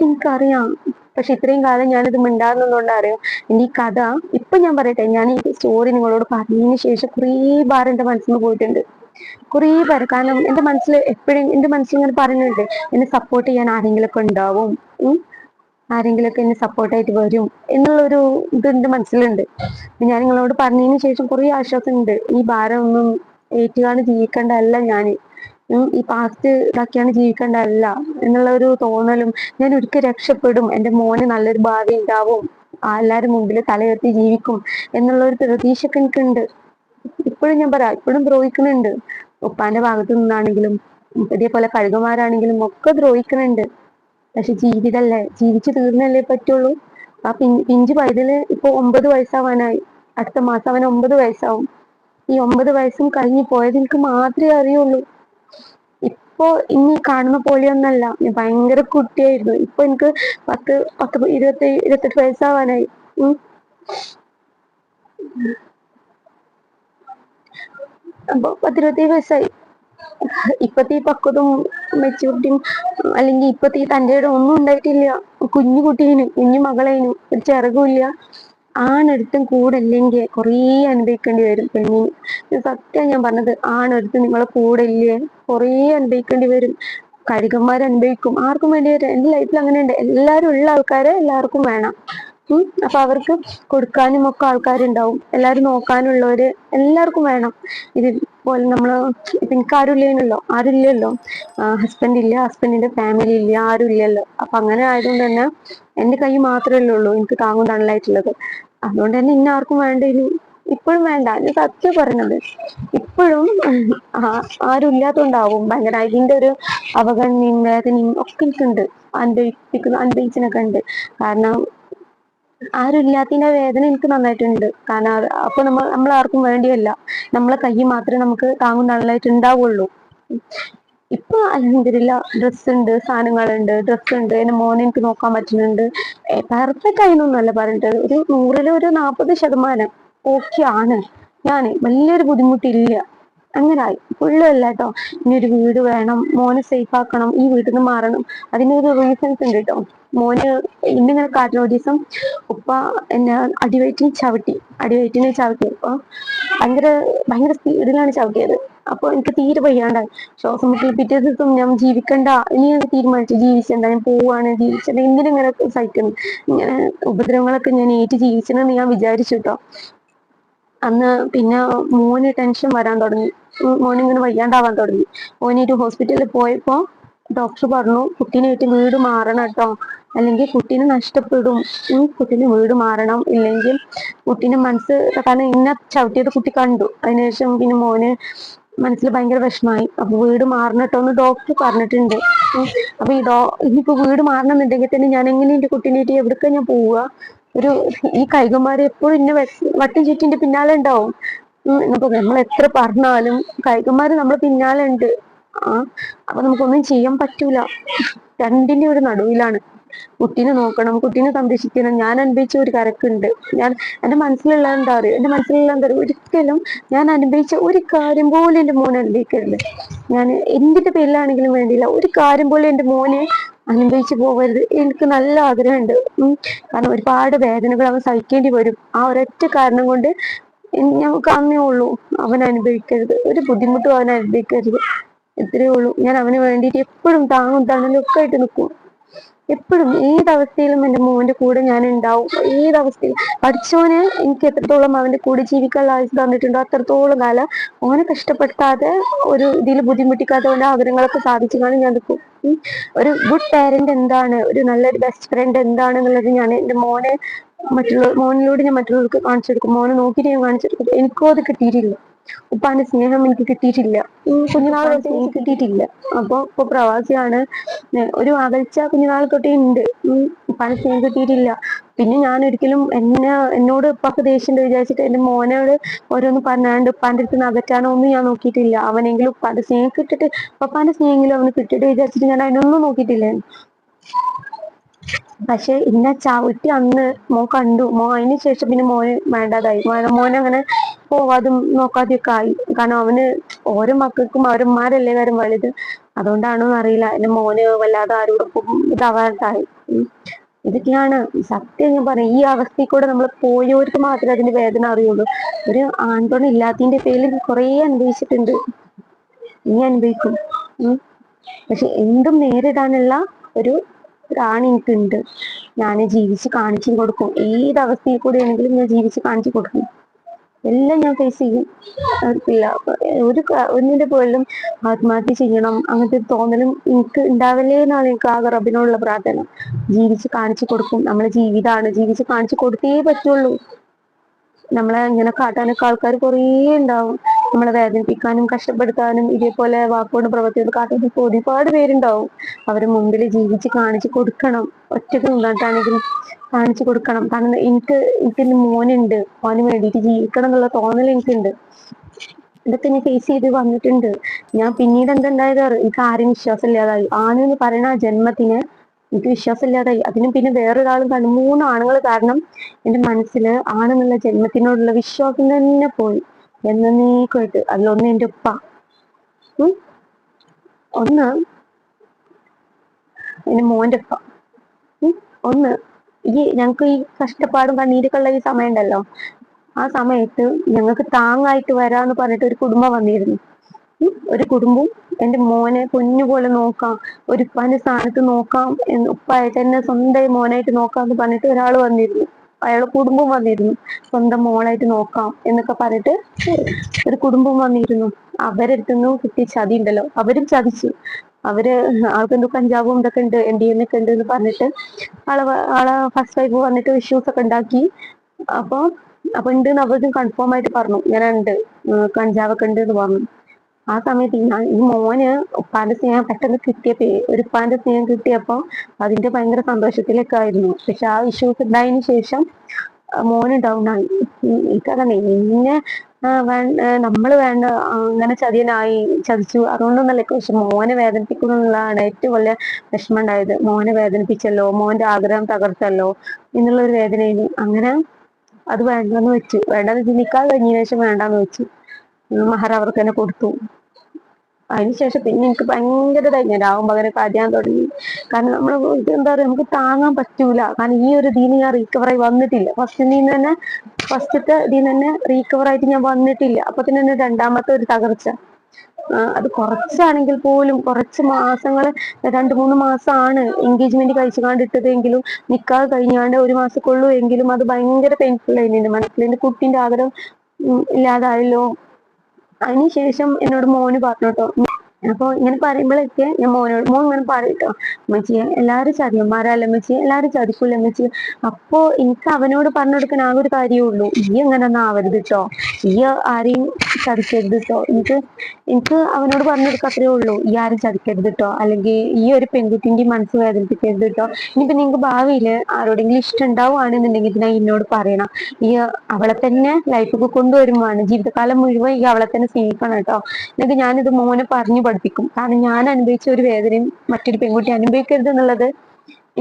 എനിക്കറിയാം. പക്ഷെ ഇത്രയും കാലം ഞാനിത് മിണ്ടാകുന്നതുകൊണ്ട് അറിയാം. എന്റെ ഈ കഥ ഇപ്പൊ ഞാൻ പറയട്ടെ, ഞാൻ ഈ സ്റ്റോറി നിങ്ങളോട് പറഞ്ഞതിന് ശേഷം കുറേ ബാർ എന്റെ മനസ്സിൽ നിന്ന് പോയിട്ടുണ്ട്, കുറേ പേര്. കാരണം എന്റെ മനസ്സിൽ എപ്പോഴും എന്റെ മനസ്സിൽ ഇങ്ങനെ പറയുന്നുണ്ട്, എന്നെ സപ്പോർട്ട് ചെയ്യാൻ ആരെങ്കിലുമൊക്കെ ഉണ്ടാവും, ആരെങ്കിലുമൊക്കെ എന്നെ സപ്പോർട്ടായിട്ട് വരും എന്നുള്ളൊരു ഇത് എന്റെ മനസ്സിലുണ്ട്. ഞാൻ നിങ്ങളോട് പറഞ്ഞതിന് ശേഷം കുറേ ആശ്വാസമുണ്ട്. ഈ ഭാരം ഒന്നും ഏറ്റുകാണ് ജീവിക്കേണ്ടതല്ല ഞാൻ, ഈ പാസ്റ്റ് ഇതാക്കിയാണ് ജീവിക്കേണ്ടതല്ല എന്നുള്ള ഒരു തോന്നലും, ഞാൻ ഒരിക്കൽ രക്ഷപ്പെടും, എൻ്റെ മോന് നല്ലൊരു ഭാവി ഉണ്ടാവും, എല്ലാവരും മുമ്പിൽ തലയുയർത്തി ജീവിക്കും എന്നുള്ള ഒരു പ്രതീക്ഷയൊക്കെ എനിക്കുണ്ട്. ഇപ്പോഴും ഞാൻ പറയാം, ഇപ്പോഴും ദ്രോഹിക്കുന്നുണ്ട്. ഉപ്പാന്റെ ഭാഗത്തു നിന്നാണെങ്കിലും ഇതേപോലെ കഴുകന്മാരാണെങ്കിലും ഒക്കെ ദ്രോഹിക്കുന്നുണ്ട്. പക്ഷെ ജീവിതല്ലേ, ജീവിച്ചു തീർന്നല്ലേ പറ്റുള്ളൂ. ആ പിഞ്ചു പൈതല് ഇപ്പൊ 9 വയസ്സാവാനായി. അടുത്ത മാസം അവന് 9 വയസ്സാവും. ഈ 9 വയസ്സും കഴിഞ്ഞു പോയത് എനിക്ക് മാത്രമേ അറിയുള്ളൂ. ഇപ്പൊ ഇനി കാണുന്ന പോലെയൊന്നല്ല, ഞാൻ ഭയങ്കര കുട്ടിയായിരുന്നു. ഇപ്പൊ എനിക്ക് 28 വയസ്സാവാനായി. അപ്പൊ 27 വയസ്സായി. ഇപ്പത്തെ ഈ പക്വതയും മെച്യൂരിറ്റിയും അല്ലെങ്കിൽ ഇപ്പത്തെ ഈ തൻ്റെ ഒന്നും ഉണ്ടായിട്ടില്ല. കുഞ്ഞു കുട്ടീനും കുഞ്ഞു മകളേനും ഒരു ചിറകുമില്ല. ആണൊരുത്തും കൂടെ ഇല്ലെങ്കിൽ കുറേ അനുഭവിക്കേണ്ടി വരും പെണ്ണിന്. സത്യം ഞാൻ പറഞ്ഞത്, ആണൊരുത്തും നിങ്ങളെ കൂടെ ഇല്ലേ കുറേ അനുഭവിക്കേണ്ടി വരും. കഴുകന്മാരനുഭവിക്കും, ആർക്കും വേണ്ടി വരും. എൻ്റെ ലൈഫിൽ അങ്ങനെ ഉണ്ട്. എല്ലാവരും ഉള്ള ആൾക്കാരെ എല്ലാവർക്കും വേണം. അപ്പൊ അവർക്ക് കൊടുക്കാനും ഒക്കെ ആൾക്കാരുണ്ടാവും, എല്ലാവരും നോക്കാനുള്ളവര് എല്ലാവർക്കും വേണം. ഇതുപോലെ നമ്മള് ഇപ്പൊ എനിക്ക് ആരുമില്ലല്ലോ, ഹസ്ബൻഡ് ഇല്ല, ഹസ്ബൻഡിന്റെ ഫാമിലി ഇല്ല, ആരും ഇല്ലല്ലോ. അപ്പൊ അങ്ങനെ ആയതുകൊണ്ട് തന്നെ എന്റെ കൈ മാത്രമല്ലേ ഉള്ളൂ എനിക്ക് താങ്ങും തണലായിട്ടുള്ളത്. അതുകൊണ്ട് തന്നെ ഇന്ന ആർക്കും വേണ്ടേനു. ഇപ്പോഴും വേണ്ട. ഞാൻ സത്യം പറഞ്ഞത് ഇപ്പോഴും ആരും ഇല്ലാത്തോണ്ടാവും ഭയങ്കര അതിന്റെ ഒരു അവഗണനയും വേദനയും ഒക്കെ എനിക്കുണ്ട്. അനുഭവിച്ചനൊക്കെ ഉണ്ട്. കാരണം ആരും ഇല്ലാത്തതിന്റെ വേദന എനിക്ക് നന്നായിട്ടുണ്ട്. കാരണം അപ്പൊ നമ്മളാർക്കും വേണ്ടിയല്ല, നമ്മളെ കൈ മാത്രമേ നമുക്ക് താങ്ങും തണലായിട്ട് ഉണ്ടാവുള്ളൂ. ഇപ്പൊ അൽഹംദുലില്ലാ ഡ്രസ് ഉണ്ട്, സാധനങ്ങളുണ്ട്, ഡ്രസ് ഉണ്ട്, എന്റെ മോനെ എനിക്ക് നോക്കാൻ പറ്റുന്നുണ്ട്. പെർഫെക്റ്റ് ആയിന്നൊന്നല്ല പറഞ്ഞിട്ട്, ഒരു 100-ൽ ഒരു 40% ഓക്കെ ആണ്. വലിയൊരു ബുദ്ധിമുട്ടില്ല. അങ്ങനായി ഫുള്ളും അല്ല കേട്ടോ. ഇനി ഒരു വീട് വേണം, മോനെ സേഫ് ആക്കണം, ഈ വീട്ടിൽ നിന്ന് മാറണം. അതിനൊരു റീസൺസ് ഉണ്ട് കേട്ടോ. മോന് ഇന്നിങ്ങനെ കാട്ടിന ഒരു ദിവസം ഉപ്പ എന്നെ അടിവയറ്റിനെ ചവിട്ടി. അപ്പൊ ഭയങ്കര ഭയങ്കര സ്പീഡിലാണ് ചവിട്ടിയത്. അപ്പൊ എനിക്ക് തീരെ വയ്യാണ്ടായി, ശ്വാസം മുട്ടി. പിറ്റേ ദിവസം ഞാൻ ജീവിക്കണ്ട, ഇനി ഞാൻ തീരുമാനിച്ചു ജീവിച്ചണ്ട, ഞാൻ പോവാണ്, ജീവിച്ചത് എന്തിനിങ്ങനെ സഹിക്കുന്നു, ഇങ്ങനെ ഉപദ്രവങ്ങളൊക്കെ ഞാൻ ജീവിച്ചെന്ന് ഞാൻ വിചാരിച്ചു കേട്ടോ. അന്ന് പിന്നെ മോന് ടെൻഷൻ വരാൻ തുടങ്ങി, മോനിങ്ങനെ വയ്യാണ്ടാവാൻ തുടങ്ങി. മോനൊരു ഹോസ്പിറ്റലിൽ പോയപ്പോ ഡോക്ടർ പറഞ്ഞു കുട്ടീനായിട്ട് വീട് മാറണം കേട്ടോ, അല്ലെങ്കിൽ കുട്ടീനെ നഷ്ടപ്പെടും. കുട്ടീന് വീട് മാറണം, ഇല്ലെങ്കിൽ കുട്ടീനെ കാരണം ഇന്നെ ചവിട്ടിയത് കുട്ടി കണ്ടു. അതിനുശേഷം പിന്നെ മോന് മനസ്സിൽ ഭയങ്കര വിഷമായി. അപ്പൊ വീട് മാറണം കേട്ടോ എന്ന് ഡോക്ടർ പറഞ്ഞിട്ടുണ്ട്. അപ്പൊ ഇനിയിപ്പോ വീട് മാറണം എന്നുണ്ടെങ്കിൽ തന്നെ ഞാൻ എങ്ങനെ എന്റെ കുട്ടീനായിട്ട് എവിടേക്കാ ഞാൻ പോവുക? ഈ കൈകന്മാര് എപ്പോഴും ഇന്നെ വട്ടം ചുറ്റിന്റെ പിന്നാലെ ഉണ്ടാവും. അപ്പൊ നമ്മൾ എത്ര പറഞ്ഞാലും കൈകന്മാര് നമ്മളെ പിന്നാലെ ഉണ്ട്. അപ്പൊ നമുക്കൊന്നും ചെയ്യാൻ പറ്റൂല. രണ്ടിന്റെ ഒരു നടുവിലാണ്. കുട്ടീനെ നോക്കണം, കുട്ടീനെ സംരക്ഷിക്കണം. ഞാൻ അനുഭവിച്ച ഒരു കരക്കുണ്ട്. എന്റെ മനസ്സിലുള്ള എന്താ പറയുക, ഒരിക്കലും ഞാൻ അനുഭവിച്ച ഒരു കാര്യം പോലും എന്റെ മോനെ അനുഭവിക്കരുത്. ഞാൻ എന്തിന്റെ പേരിലാണെങ്കിലും വേണ്ടിയില്ല, ഒരു കാര്യം പോലും എന്റെ മോനെ അനുഭവിച്ചു പോകരുത്. എനിക്ക് നല്ല ആഗ്രഹമുണ്ട്. കാരണം ഒരുപാട് വേദനകൾ അവൻ സഹിക്കേണ്ടി വരും. ആ ഒരൊറ്റ കാരണം കൊണ്ട് ഞങ്ങൾക്ക് അന്നേ ഉള്ളൂ, അവൻ അനുഭവിക്കരുത്, ഒരു ബുദ്ധിമുട്ടും അവൻ അനുഭവിക്കരുത്. ഇത്രയേ ഉള്ളൂ. ഞാൻ അവന് വേണ്ടിയിട്ട് എപ്പോഴും താങ്ങും തണലും ഒക്കെ ആയിട്ട് നിൽക്കും. എപ്പോഴും ഏതവസ്ഥയിലും എൻ്റെ മോന്റെ കൂടെ ഞാൻ ഉണ്ടാവും. ഏതവസ്ഥയിൽ പഠിച്ചോന് എനിക്ക് എത്രത്തോളം അവന്റെ കൂടെ ജീവിക്കാനുള്ള ആയുസ് തന്നിട്ടുണ്ടോ അത്രത്തോളം കാലം ഓനെ കഷ്ടപ്പെടുത്താതെ, ഒരു ഇതിൽ ബുദ്ധിമുട്ടിക്കാതെ അവന്റെ ആഗ്രഹങ്ങളൊക്കെ സാധിച്ചാണ് ഞാൻ നിൽക്കും. ഒരു ഗുഡ് പാരന്റ് എന്താണ്, ഒരു നല്ലൊരു ബെസ്റ്റ് ഫ്രണ്ട് എന്താണെന്നുള്ളത് ഞാൻ എൻ്റെ മോനിലൂടെ ഞാൻ മറ്റുള്ളവർക്ക് കാണിച്ചു കൊടുക്കും. മോനെ നോക്കിയിട്ട് ഞാൻ കാണിച്ചു കൊടുക്കും. എനിക്കോ അത് കിട്ടിയിട്ടില്ല. ഉപ്പാന്റെ സ്നേഹം എനിക്ക് കിട്ടിയിട്ടില്ല. കുഞ്ഞുനാൾ തൊട്ടേ എനിക്ക് കിട്ടിയിട്ടില്ല. ഇപ്പൊ പ്രവാസിയാണ്. ഒരു അകൽച്ച കുഞ്ഞുനാൾ തൊട്ടേ ഉണ്ട്. ഉപ്പാന്റെ സ്നേഹം കിട്ടിയിട്ടില്ല. പിന്നെ ഞാൻ ഒരിക്കലും എന്നോട് ഉപ്പാക്ക് ദേഷ്യം വിചാരിച്ചിട്ട് എന്റെ മോനോട് ഓരോന്ന് പറഞ്ഞാണ്ട് ഉപ്പാന്റെ അടുത്ത് നിന്ന് അകറ്റാനോ ഒന്നും ഞാൻ നോക്കിയിട്ടില്ല. അവനെങ്കിലും ഉപ്പാന്റെ സ്നേഹം കിട്ടിട്ട്, ഉപ്പാന്റെ സ്നേഹമെങ്കിലും അവന് കിട്ടിയിട്ട് വിചാരിച്ചിട്ട് ഞാൻ അതിനൊന്നും നോക്കിയിട്ടില്ല. പക്ഷെ ഇന്നെ ചവിട്ടി അന്ന് കണ്ടു. അതിന് ശേഷം പിന്നെ മോന് വേണ്ടാതായി. മോനങ്ങനെ പോവാതും നോക്കാതെയൊക്കെ ആയി. കാരണം അവന് ഓരോ മക്കൾക്കും അവരന്മാരല്ലേ കാര്യം വലുത്. അതുകൊണ്ടാണോ അറിയില്ല, എന്റെ മോന് വല്ലാതെ ആരോടൊപ്പം ഇതാവാതായി. ഇതൊക്കെയാണ് സത്യം. ഞാൻ പറയാം, ഈ അവസ്ഥയിൽ കൂടെ നമ്മൾ പോയവർക്ക് മാത്രമേ അതിന്റെ വേദന അറിയുള്ളൂ. ഒരു ആൺതുണ ഇല്ലാത്തതിന്റെ പേരിൽ കുറെ അനുഭവിച്ചിട്ടുണ്ട്, ഇനി അനുഭവിക്കും. പക്ഷെ എന്തും നേരിടാനുള്ള ഒരു ാണ് എനിക്കുണ്ട്. ഞാൻ ജീവിച്ച് കാണിച്ചും കൊടുക്കും. ഏതവസ്ഥയിൽ കൂടെ ആണെങ്കിലും ഞാൻ ജീവിച്ച് കാണിച്ചു കൊടുക്കും. എല്ലാം ഞാൻ ഫേസ് ചെയ്യും. ഒന്നിന്റെ പോലും ആത്മഹത്യ ചെയ്യണം അങ്ങനത്തെ തോന്നലും എനിക്ക് ഉണ്ടാവില്ലേ എന്നാണ് എനിക്ക് ആകെ റബ്ബിനോടുള്ള പ്രാർത്ഥന. ജീവിച്ച് കാണിച്ചു കൊടുക്കും. നമ്മളെ ജീവിതമാണ്, ജീവിച്ച് കാണിച്ചു കൊടുത്തേ പറ്റുള്ളൂ. നമ്മളെ ഇങ്ങനെ കാട്ടാനൊക്കെ ആൾക്കാർ കുറേ ഉണ്ടാവും. നമ്മളെ വേദനിപ്പിക്കാനും കഷ്ടപ്പെടുത്താനും ഇതേപോലെ വാക്കുകൊണ്ട് പ്രവർത്തിയോട് കാട്ടാനൊക്കെ ഒരുപാട് പേരുണ്ടാവും. അവരുടെ മുമ്പിൽ ജീവിച്ച് കാണിച്ചു കൊടുക്കണം. ഒറ്റക്ക് നിന്നിട്ടാണെങ്കിലും കാണിച്ചു കൊടുക്കണം. കാരണം എനിക്ക് മോനുണ്ട്, മോന് വേണ്ടിയിട്ട് ജീവിക്കണം എന്നുള്ള തോന്നൽ എനിക്കുണ്ട്. ഇതൊക്കെ ഞാൻ ഫേസ് ചെയ്ത് വന്നിട്ടുണ്ട്. ഞാൻ പിന്നീട് എന്തുണ്ടായത്, എനിക്ക് ആരും വിശ്വാസം ഇല്ലാതായി. ആണെന്ന് പറയുന്ന ആ ജന്മത്തിന് എനിക്ക് വിശ്വാസം ഇല്ലാതായി. അതിനും പിന്നെ വേറൊരാളും 3 ആണുങ്ങൾ കാരണം എന്റെ മനസ്സില് ആണെന്നുള്ള ജന്മത്തിനോടുള്ള വിശ്വാസം തന്നെ പോയി എന്നേക്കുമായിട്ട്. അതിലൊന്ന് എന്റെ ഉപ്പ, ഒന്ന് എന്റെ മോന്റെ ഉപ്പ, ഒന്ന് ഞങ്ങൾക്ക് ഈ കഷ്ടപ്പാടും കണ്ണീരൊക്കെ ഉള്ള ഈ സമയം ഉണ്ടല്ലോ, ആ സമയത്ത് ഞങ്ങൾക്ക് താങ്ങായിട്ട് വരാന്ന് പറഞ്ഞിട്ട് ഒരു കുടുംബം വന്നിരുന്നു. ഒരു കുടുംബവും എന്റെ മോനെ പൊന്നുപോലെ നോക്കാം, ഒരു ഉപ്പാന്റെ സ്ഥാനത്ത് നോക്കാം, ഉപ്പായിട്ട് തന്നെ സ്വന്തം മോനായിട്ട് നോക്കാന്ന് പറഞ്ഞിട്ട് ഒരാൾ വന്നിരുന്നു. അയാളെ കുടുംബം വന്നിരുന്നു. സ്വന്തം മോളായിട്ട് നോക്കാം എന്നൊക്കെ പറഞ്ഞിട്ട് ഒരു കുടുംബം വന്നിരുന്നു. അവരെടുത്തുനിന്ന് കിട്ടിയ ചതി ഉണ്ടല്ലോ, അവരും ചതിച്ചു. ആൾക്കെന്തോ കഞ്ചാവും ഇതൊക്കെ ഉണ്ട്, MDMA ഒക്കെ ഉണ്ട് എന്ന് പറഞ്ഞിട്ട് ആളെ ഫസ്റ്റ് വൈഫ് വന്നിട്ട് ഇഷ്യൂസ് ഒക്കെ ഉണ്ടാക്കി. അപ്പൊ അപ്പൊ ഉണ്ട് എന്ന് അവർക്ക് കൺഫേം ആയിട്ട് പറഞ്ഞു, ഇങ്ങനെ ഉണ്ട്, കഞ്ചാവൊക്കെ ഉണ്ട് എന്ന് പറഞ്ഞു. ആ സമയത്ത് ഞാൻ ഈ മോന് ഉപ്പാന്റെ സ്നേഹം പെട്ടെന്ന് കിട്ടിയപ്പോ, ഒരു ഉപ്പാന്റെ സ്നേഹം കിട്ടിയപ്പോ അതിന്റെ ഭയങ്കര സന്തോഷത്തിലൊക്കെ ആയിരുന്നു. പക്ഷെ ആ ഇഷ്യൂസ് ഉണ്ടായതിനു ശേഷം മോന് ഡൗൺ ആയി. എനിക്കറിയാം എന്നെ നമ്മള് വേണ്ട അങ്ങനെ ചതിയനായി, ചതിച്ചു അതുകൊണ്ടൊന്നല്ല, പക്ഷെ മോനെ വേദനിപ്പിക്കുന്നു എന്നുള്ളതാണ് ഏറ്റവും വലിയ വിഷമം ഉണ്ടായത്. മോനെ വേദനിപ്പിച്ചല്ലോ, മോന്റെ ആഗ്രഹം തകർത്തല്ലോ എന്നുള്ളൊരു വേദനയില് അങ്ങനെ അത് വേണ്ടെന്ന് വെച്ചു. വേണ്ടെന്ന് വെച്ച് നിക്കാതെ കഴിഞ്ഞതിന് ശേഷം വേണ്ടാന്ന് വെച്ചു. മഹർ അവർക്ക് തന്നെ കൊടുത്തു. അതിനുശേഷം പിന്നെ എനിക്ക് ഭയങ്കര ധൈര്യം, രാവും പകരം കരയാൻ തുടങ്ങി. കാരണം നമ്മൾ എന്താ പറയുക, നമുക്ക് താങ്ങാൻ പറ്റൂല. കാരണം ഈ ഒരു ഇതിന് ഞാൻ റീക്കവറായി വന്നിട്ടില്ല. ഫസ്റ്റത്തെ ഇതിന് തന്നെ റീക്കവർ ആയിട്ട് ഞാൻ വന്നിട്ടില്ല. അപ്പൊ തന്നെ രണ്ടാമത്തെ ഒരു തകർച്ച. അത് കുറച്ചാണെങ്കിൽ പോലും കുറച്ച് മാസങ്ങൾ, 2-3 മാസമാണ് എൻഗേജ്മെന്റ് കഴിച്ചു കണ്ടിട്ടതെങ്കിലും, നിക്കാതെ കഴിഞ്ഞാണ്ട് 1 മാസക്കുള്ളൂ എങ്കിലും അത് ഭയങ്കര പെയിൻഫുൾ ആയിരുന്നു മനസ്സിൽ. എന്റെ കുട്ടീന്റെ ആഗ്രഹം ഇല്ലാതായല്ലോ. അതിനുശേഷം എന്നോട് മോന് പറഞ്ഞു കേട്ടോ. അപ്പൊ ഇങ്ങനെ പറയുമ്പോഴൊക്കെ ഞാൻ മോൻ ഇങ്ങനെ പറയട്ടോ, ഉമ്മച്ചിയെ എല്ലാരും ചതിയന്മാരല്ല ഉമ്മച്ചിയെ, എല്ലാരും ചതിക്കൂല ഉമ്മച്ചിയെ. അപ്പൊ എനിക്ക് അവനോട് പറഞ്ഞു കൊടുക്കാൻ ആകെ ഒരു കാര്യമേ ഉള്ളൂ, ഈ അങ്ങനെ ഒന്നും ആവരുത് കേട്ടോ, ഈ ആരെയും ചതിക്കരുത് കേട്ടോ. എനിക്ക് അവനോട് പറഞ്ഞു കൊടുക്കുക അത്രേ ഉള്ളൂ, ഈ ആരും ചതിക്കരുത് കേട്ടോ, അല്ലെങ്കിൽ ഈ ഒരു പെൺകുട്ടിന്റെ മനസ്സ് വേദനിപ്പിക്കരുത് കേട്ടോ. ഇനിയിപ്പോ നിങ്ങൾക്ക് ഭാവിയിൽ ആരോടെങ്കിലും ഇഷ്ടം ഉണ്ടാവുകയാണെന്നുണ്ടെങ്കിൽ ഇതിനാ എന്നോട് പറയണം. ഈ അവളെ തന്നെ ലൈഫിൽ കൊണ്ടുവരുമ്പോഴാണ്, ജീവിതകാലം മുഴുവൻ ഈ അവളെ തന്നെ സ്നേഹിക്കണം കേട്ടോ. എന്നിട്ട് ഞാനിത് മോനെ പറഞ്ഞു പഠിപ്പിക്കും. കാരണം ഞാൻ അനുഭവിച്ച ഒരു വേദനയും മറ്റൊരു പെൺകുട്ടി അനുഭവിക്കരുത് എന്നുള്ളത്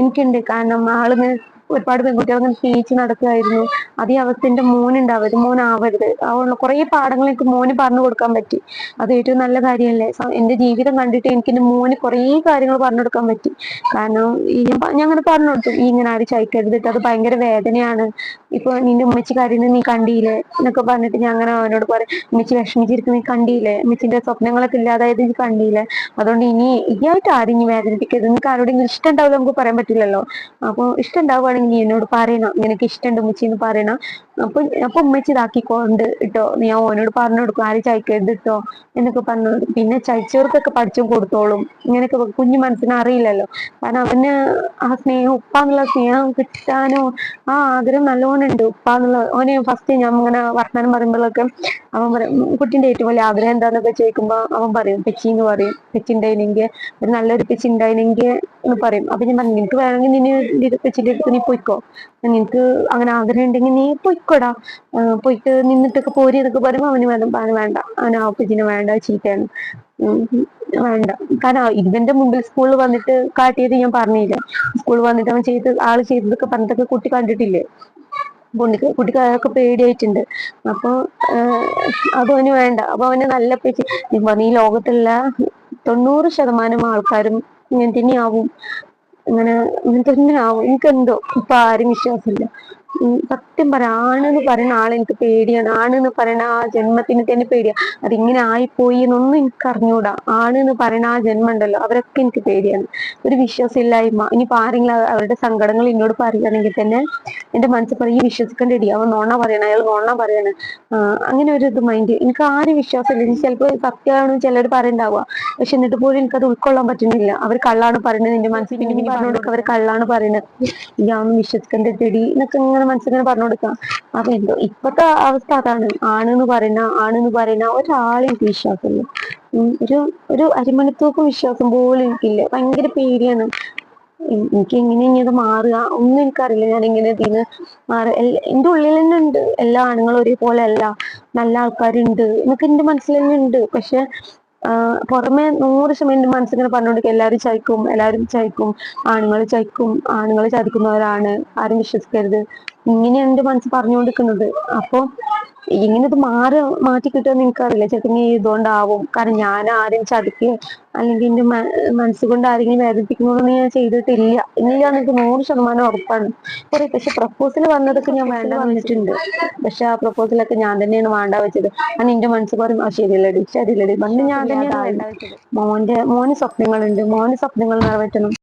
എനിക്കുണ്ട്. കാരണം ആളിന് ഒരുപാട് പെൺകുട്ടികൾ അങ്ങനെ സ്നേഹിച്ച് നടക്കുമായിരുന്നു. അതേ അവസ്ഥ എന്റെ മോനുണ്ടാവരുത്, മോനാവരുത്. അതുകൊണ്ട് കുറെ പാഠങ്ങൾ എനിക്ക് മോന് പറഞ്ഞു കൊടുക്കാൻ പറ്റി. അത് ഏറ്റവും നല്ല കാര്യമല്ലേ. എന്റെ ജീവിതം കണ്ടിട്ട് എനിക്ക് എന്റെ മോന് കുറെ കാര്യങ്ങൾ പറഞ്ഞു കൊടുക്കാൻ പറ്റി. കാരണം ഞാൻ അങ്ങനെ പറഞ്ഞു കൊടുത്തു, ഈ ഇങ്ങനെ ആരും ചതിക്കരുത്, അത് ഭയങ്കര വേദനയാണ്. ഇപ്പൊ നിന്റെ ഉമ്മച്ചി കരയുന്നത് നീ കണ്ടില്ലേ എന്നൊക്കെ പറഞ്ഞിട്ട് ഞാൻ അങ്ങനെ അവനോട് പറയും, ഉമ്മച്ചി വിഷമിച്ചിരിക്കുന്ന നീ കണ്ടില്ലേ, ഉമ്മച്ചിന്റെ സ്വപ്നങ്ങളൊക്കെ ഇല്ലാതായത് നീ കണ്ടില്ലേ, അതുകൊണ്ട് ഇനി ആയിട്ട് ആരും ഇനി വേദനിപ്പിക്കരുത്. നിങ്ങൾക്ക് ആരോടെങ്കിലും ഇഷ്ടം ഉണ്ടാവില്ല, നമുക്ക് പറയാൻ പറ്റില്ലല്ലോ. അപ്പൊ ഇഷ്ടം ഉണ്ടാവുകയാണെങ്കിൽ നീ എന്നോട് പറയണം, നിനക്ക് ഇഷ്ടമുണ്ട് ഉമ്മച്ചി എന്ന് പറയണം. അപ്പൊ ഉമ്മച്ചി ഇതാക്കിക്കൊണ്ട് കേട്ടോ, ഞാൻ ഓനോട് പറഞ്ഞു കൊടുക്കും, ആരും ചതിക്കരുത് കേട്ടോ എന്നൊക്കെ പറഞ്ഞു. പിന്നെ ചതിച്ചവർക്കൊക്കെ പഠിച്ചും കൊടുത്തോളും. ഇങ്ങനെയൊക്കെ കുഞ്ഞു മനസ്സിന് അറിയില്ലല്ലോ. കാരണം അവന് ആ സ്നേഹം, ഉപ്പാന്നുള്ള സ്നേഹം കിട്ടാനോ ആ ആഗ്രഹം നല്ലോണം ഉണ്ട്. ഉപ്പാന്നുള്ള ഓനെ ഫസ്റ്റ് ഞാൻ ഇങ്ങനെ വർത്തമാനം പറയുമ്പോഴൊക്കെ അവൻ പറയും, കുട്ടീന്റെ ഏറ്റവും വലിയ ആഗ്രഹം എന്താന്നൊക്കെ ചോദിക്കുമ്പോ അവൻ പറയും പെച്ചി എന്ന് പറയും. പെച്ചി ഉണ്ടായിനെങ്കിൽ, ഒരു നല്ലൊരു പെച്ചി ഉണ്ടായിനെങ്കിൽ എന്ന് പറയും. അപ്പൊ ഞാൻ പറഞ്ഞു, നിനക്ക് വേണമെങ്കിൽ നിന്നെ പെച്ചിന്റെ അടുത്ത് നീ പൊയ്ക്കോ, നിനക്ക് അങ്ങനെ ആഗ്രഹം ഉണ്ടെങ്കിൽ നീ പൊയ്ക്കോടാ, പോയിട്ട് നിന്നിട്ടൊക്കെ പോരി എന്നൊക്കെ പറയുമ്പോ അവന് വേണ്ട, അവന് ആ പെച്ചിനെ വേണ്ട, ചീത്തയാണ്, വേണ്ട. കാരണം ഇവന്റെ മുമ്പിൽ സ്കൂളിൽ വന്നിട്ട് കാട്ടിയത് ഞാൻ പറഞ്ഞില്ല. സ്കൂളിൽ വന്നിട്ട് അവൻ ആള് ചെയ്തതൊക്കെ പറഞ്ഞിട്ടൊക്കെ കുട്ടി കണ്ടിട്ടില്ലേ. കുട്ടിക്ക് അതൊക്കെ പേടിയായിട്ടുണ്ട്. അപ്പൊ അത് അവന് വേണ്ട. അപ്പൊ അവന് നല്ല പെച്ചി, ഞാൻ പറഞ്ഞു ഈ ലോകത്തുള്ള 90% ആൾക്കാരും ഇങ്ങനെ തന്നെയാവും, ഇങ്ങനെ തന്നെ ആവും. എനിക്കെന്തോ ഇപ്പൊ ആരും വിശ്വാസമില്ല. സത്യം പറയാം, ആണെന്ന് പറയുന്ന ആളെ എനിക്ക് പേടിയാണ്. ആണെന്ന് പറയുന്ന ആ ജന്മത്തിന് തന്നെ പേടിയാണ്. അതിങ്ങനെ ആയിപ്പോയി എന്നൊന്നും എനിക്ക് അറിഞ്ഞൂടാ. ആണെന്ന് പറയുന്ന ആ ജന്മം ഉണ്ടല്ലോ, അവരൊക്കെ എനിക്ക് പേടിയാണ്. ഒരു വിശ്വാസമില്ലായ്മ. ഇനിയിപ്പോ ആരെങ്കിലും അവരുടെ സങ്കടങ്ങൾ എന്നോട് പറയുകയാണെങ്കിൽ തന്നെ എന്റെ മനസ്സിൽ പറയും, ഈ വിശ്വസിക്കേണ്ടടി, അവൻ നോണ പറയണ, അയാൾ നോണ പറയണ, അങ്ങനെ ഒരു ഇത് മൈൻഡ്. എനിക്ക് ആരും വിശ്വാസമില്ല. ചിലപ്പോൾ സത്യമാണ് ചിലർ പറയുണ്ടാവുക, പക്ഷെ എന്നിട്ട് പോലും എനിക്കത് ഉൾക്കൊള്ളാൻ പറ്റുന്നില്ല. അവർ കള്ളാണ് പറയുന്നത് എന്റെ മനസ്സിൽ. പിന്നെ പറഞ്ഞു കൊടുക്കുക അവർ കള്ളാണ് പറയുന്നത്, ഞാൻ വിശ്വസിക്കേണ്ട ചെടി എന്നൊക്കെ ഇങ്ങനെ മനസ്സിങ്ങനെ പറഞ്ഞു കൊടുക്കാം. അപ്പൊ എന്തോ ഇപ്പത്തെ അവസ്ഥ അതാണ്. ആണെന്ന് പറയുന്ന ഒരാളെ എനിക്ക് വിശ്വാസമില്ല. ഒരു അരിമണിത്തൂക്കം വിശ്വാസം പോലും എനിക്കില്ല. ഭയങ്കര പേടിയാണ്. എനിക്ക് എങ്ങനെ ഇങ്ങനെ മാറുക ഒന്നും എനിക്കറിയില്ല. ഞാൻ എങ്ങനെ ഇതിന് മാറുക. എന്റെ ഉള്ളിൽ തന്നെ ഉണ്ട്, എല്ലാ ആണുങ്ങളും ഒരേപോലെ അല്ല, നല്ല ആൾക്കാരുണ്ട് എന്നൊക്കെ എന്റെ മനസ്സിൽ തന്നെ ഉണ്ട്. പക്ഷെ പുറമെ 100% എന്റെ മനസ്സിങ്ങനെ പറഞ്ഞുകൊണ്ടിരിക്കും, എല്ലാവരും ചതിക്കും, ആണുങ്ങൾ ചതിക്കുന്നവരാണ്, ആരും വിശ്വസിക്കരുത്, ഇങ്ങനെ എന്റെ മനസ്സ് പറഞ്ഞുകൊണ്ടിരിക്കുന്നത്. അപ്പൊ ഇങ്ങനെ ഇത് മാറ്റി കിട്ടുമെന്ന് എനിക്കറിയില്ല. ചിലപ്പോൾ ഇനി ഇതുകൊണ്ടാവും. കാരണം ഞാൻ ആരും ചതിക്കുക അല്ലെങ്കിൽ എന്റെ മനസ്സുകൊണ്ട് ആരെങ്കിലും വേദനിപ്പിക്കുന്നതൊന്നും ഞാൻ ചെയ്തിട്ടില്ല. ഇല്ല എനിക്ക് 100% ഉറപ്പാണ്. പക്ഷെ പ്രപ്പോസൽ വന്നതൊക്കെ ഞാൻ വേണ്ട വന്നിട്ടുണ്ട്. പക്ഷെ ആ പ്രപ്പോസലൊക്കെ ഞാൻ തന്നെയാണ് വേണ്ട വെച്ചത്. കാരണം എന്റെ മനസ്സ് പറയും, ആ ശരിയല്ലടി പണ്ട് ഞാൻ തന്നെയാണ് വേണ്ട വെച്ചത്. മോന് സ്വപ്നങ്ങളുണ്ട്, മോന് സ്വപ്നങ്ങൾ നിറവേറ്റണം.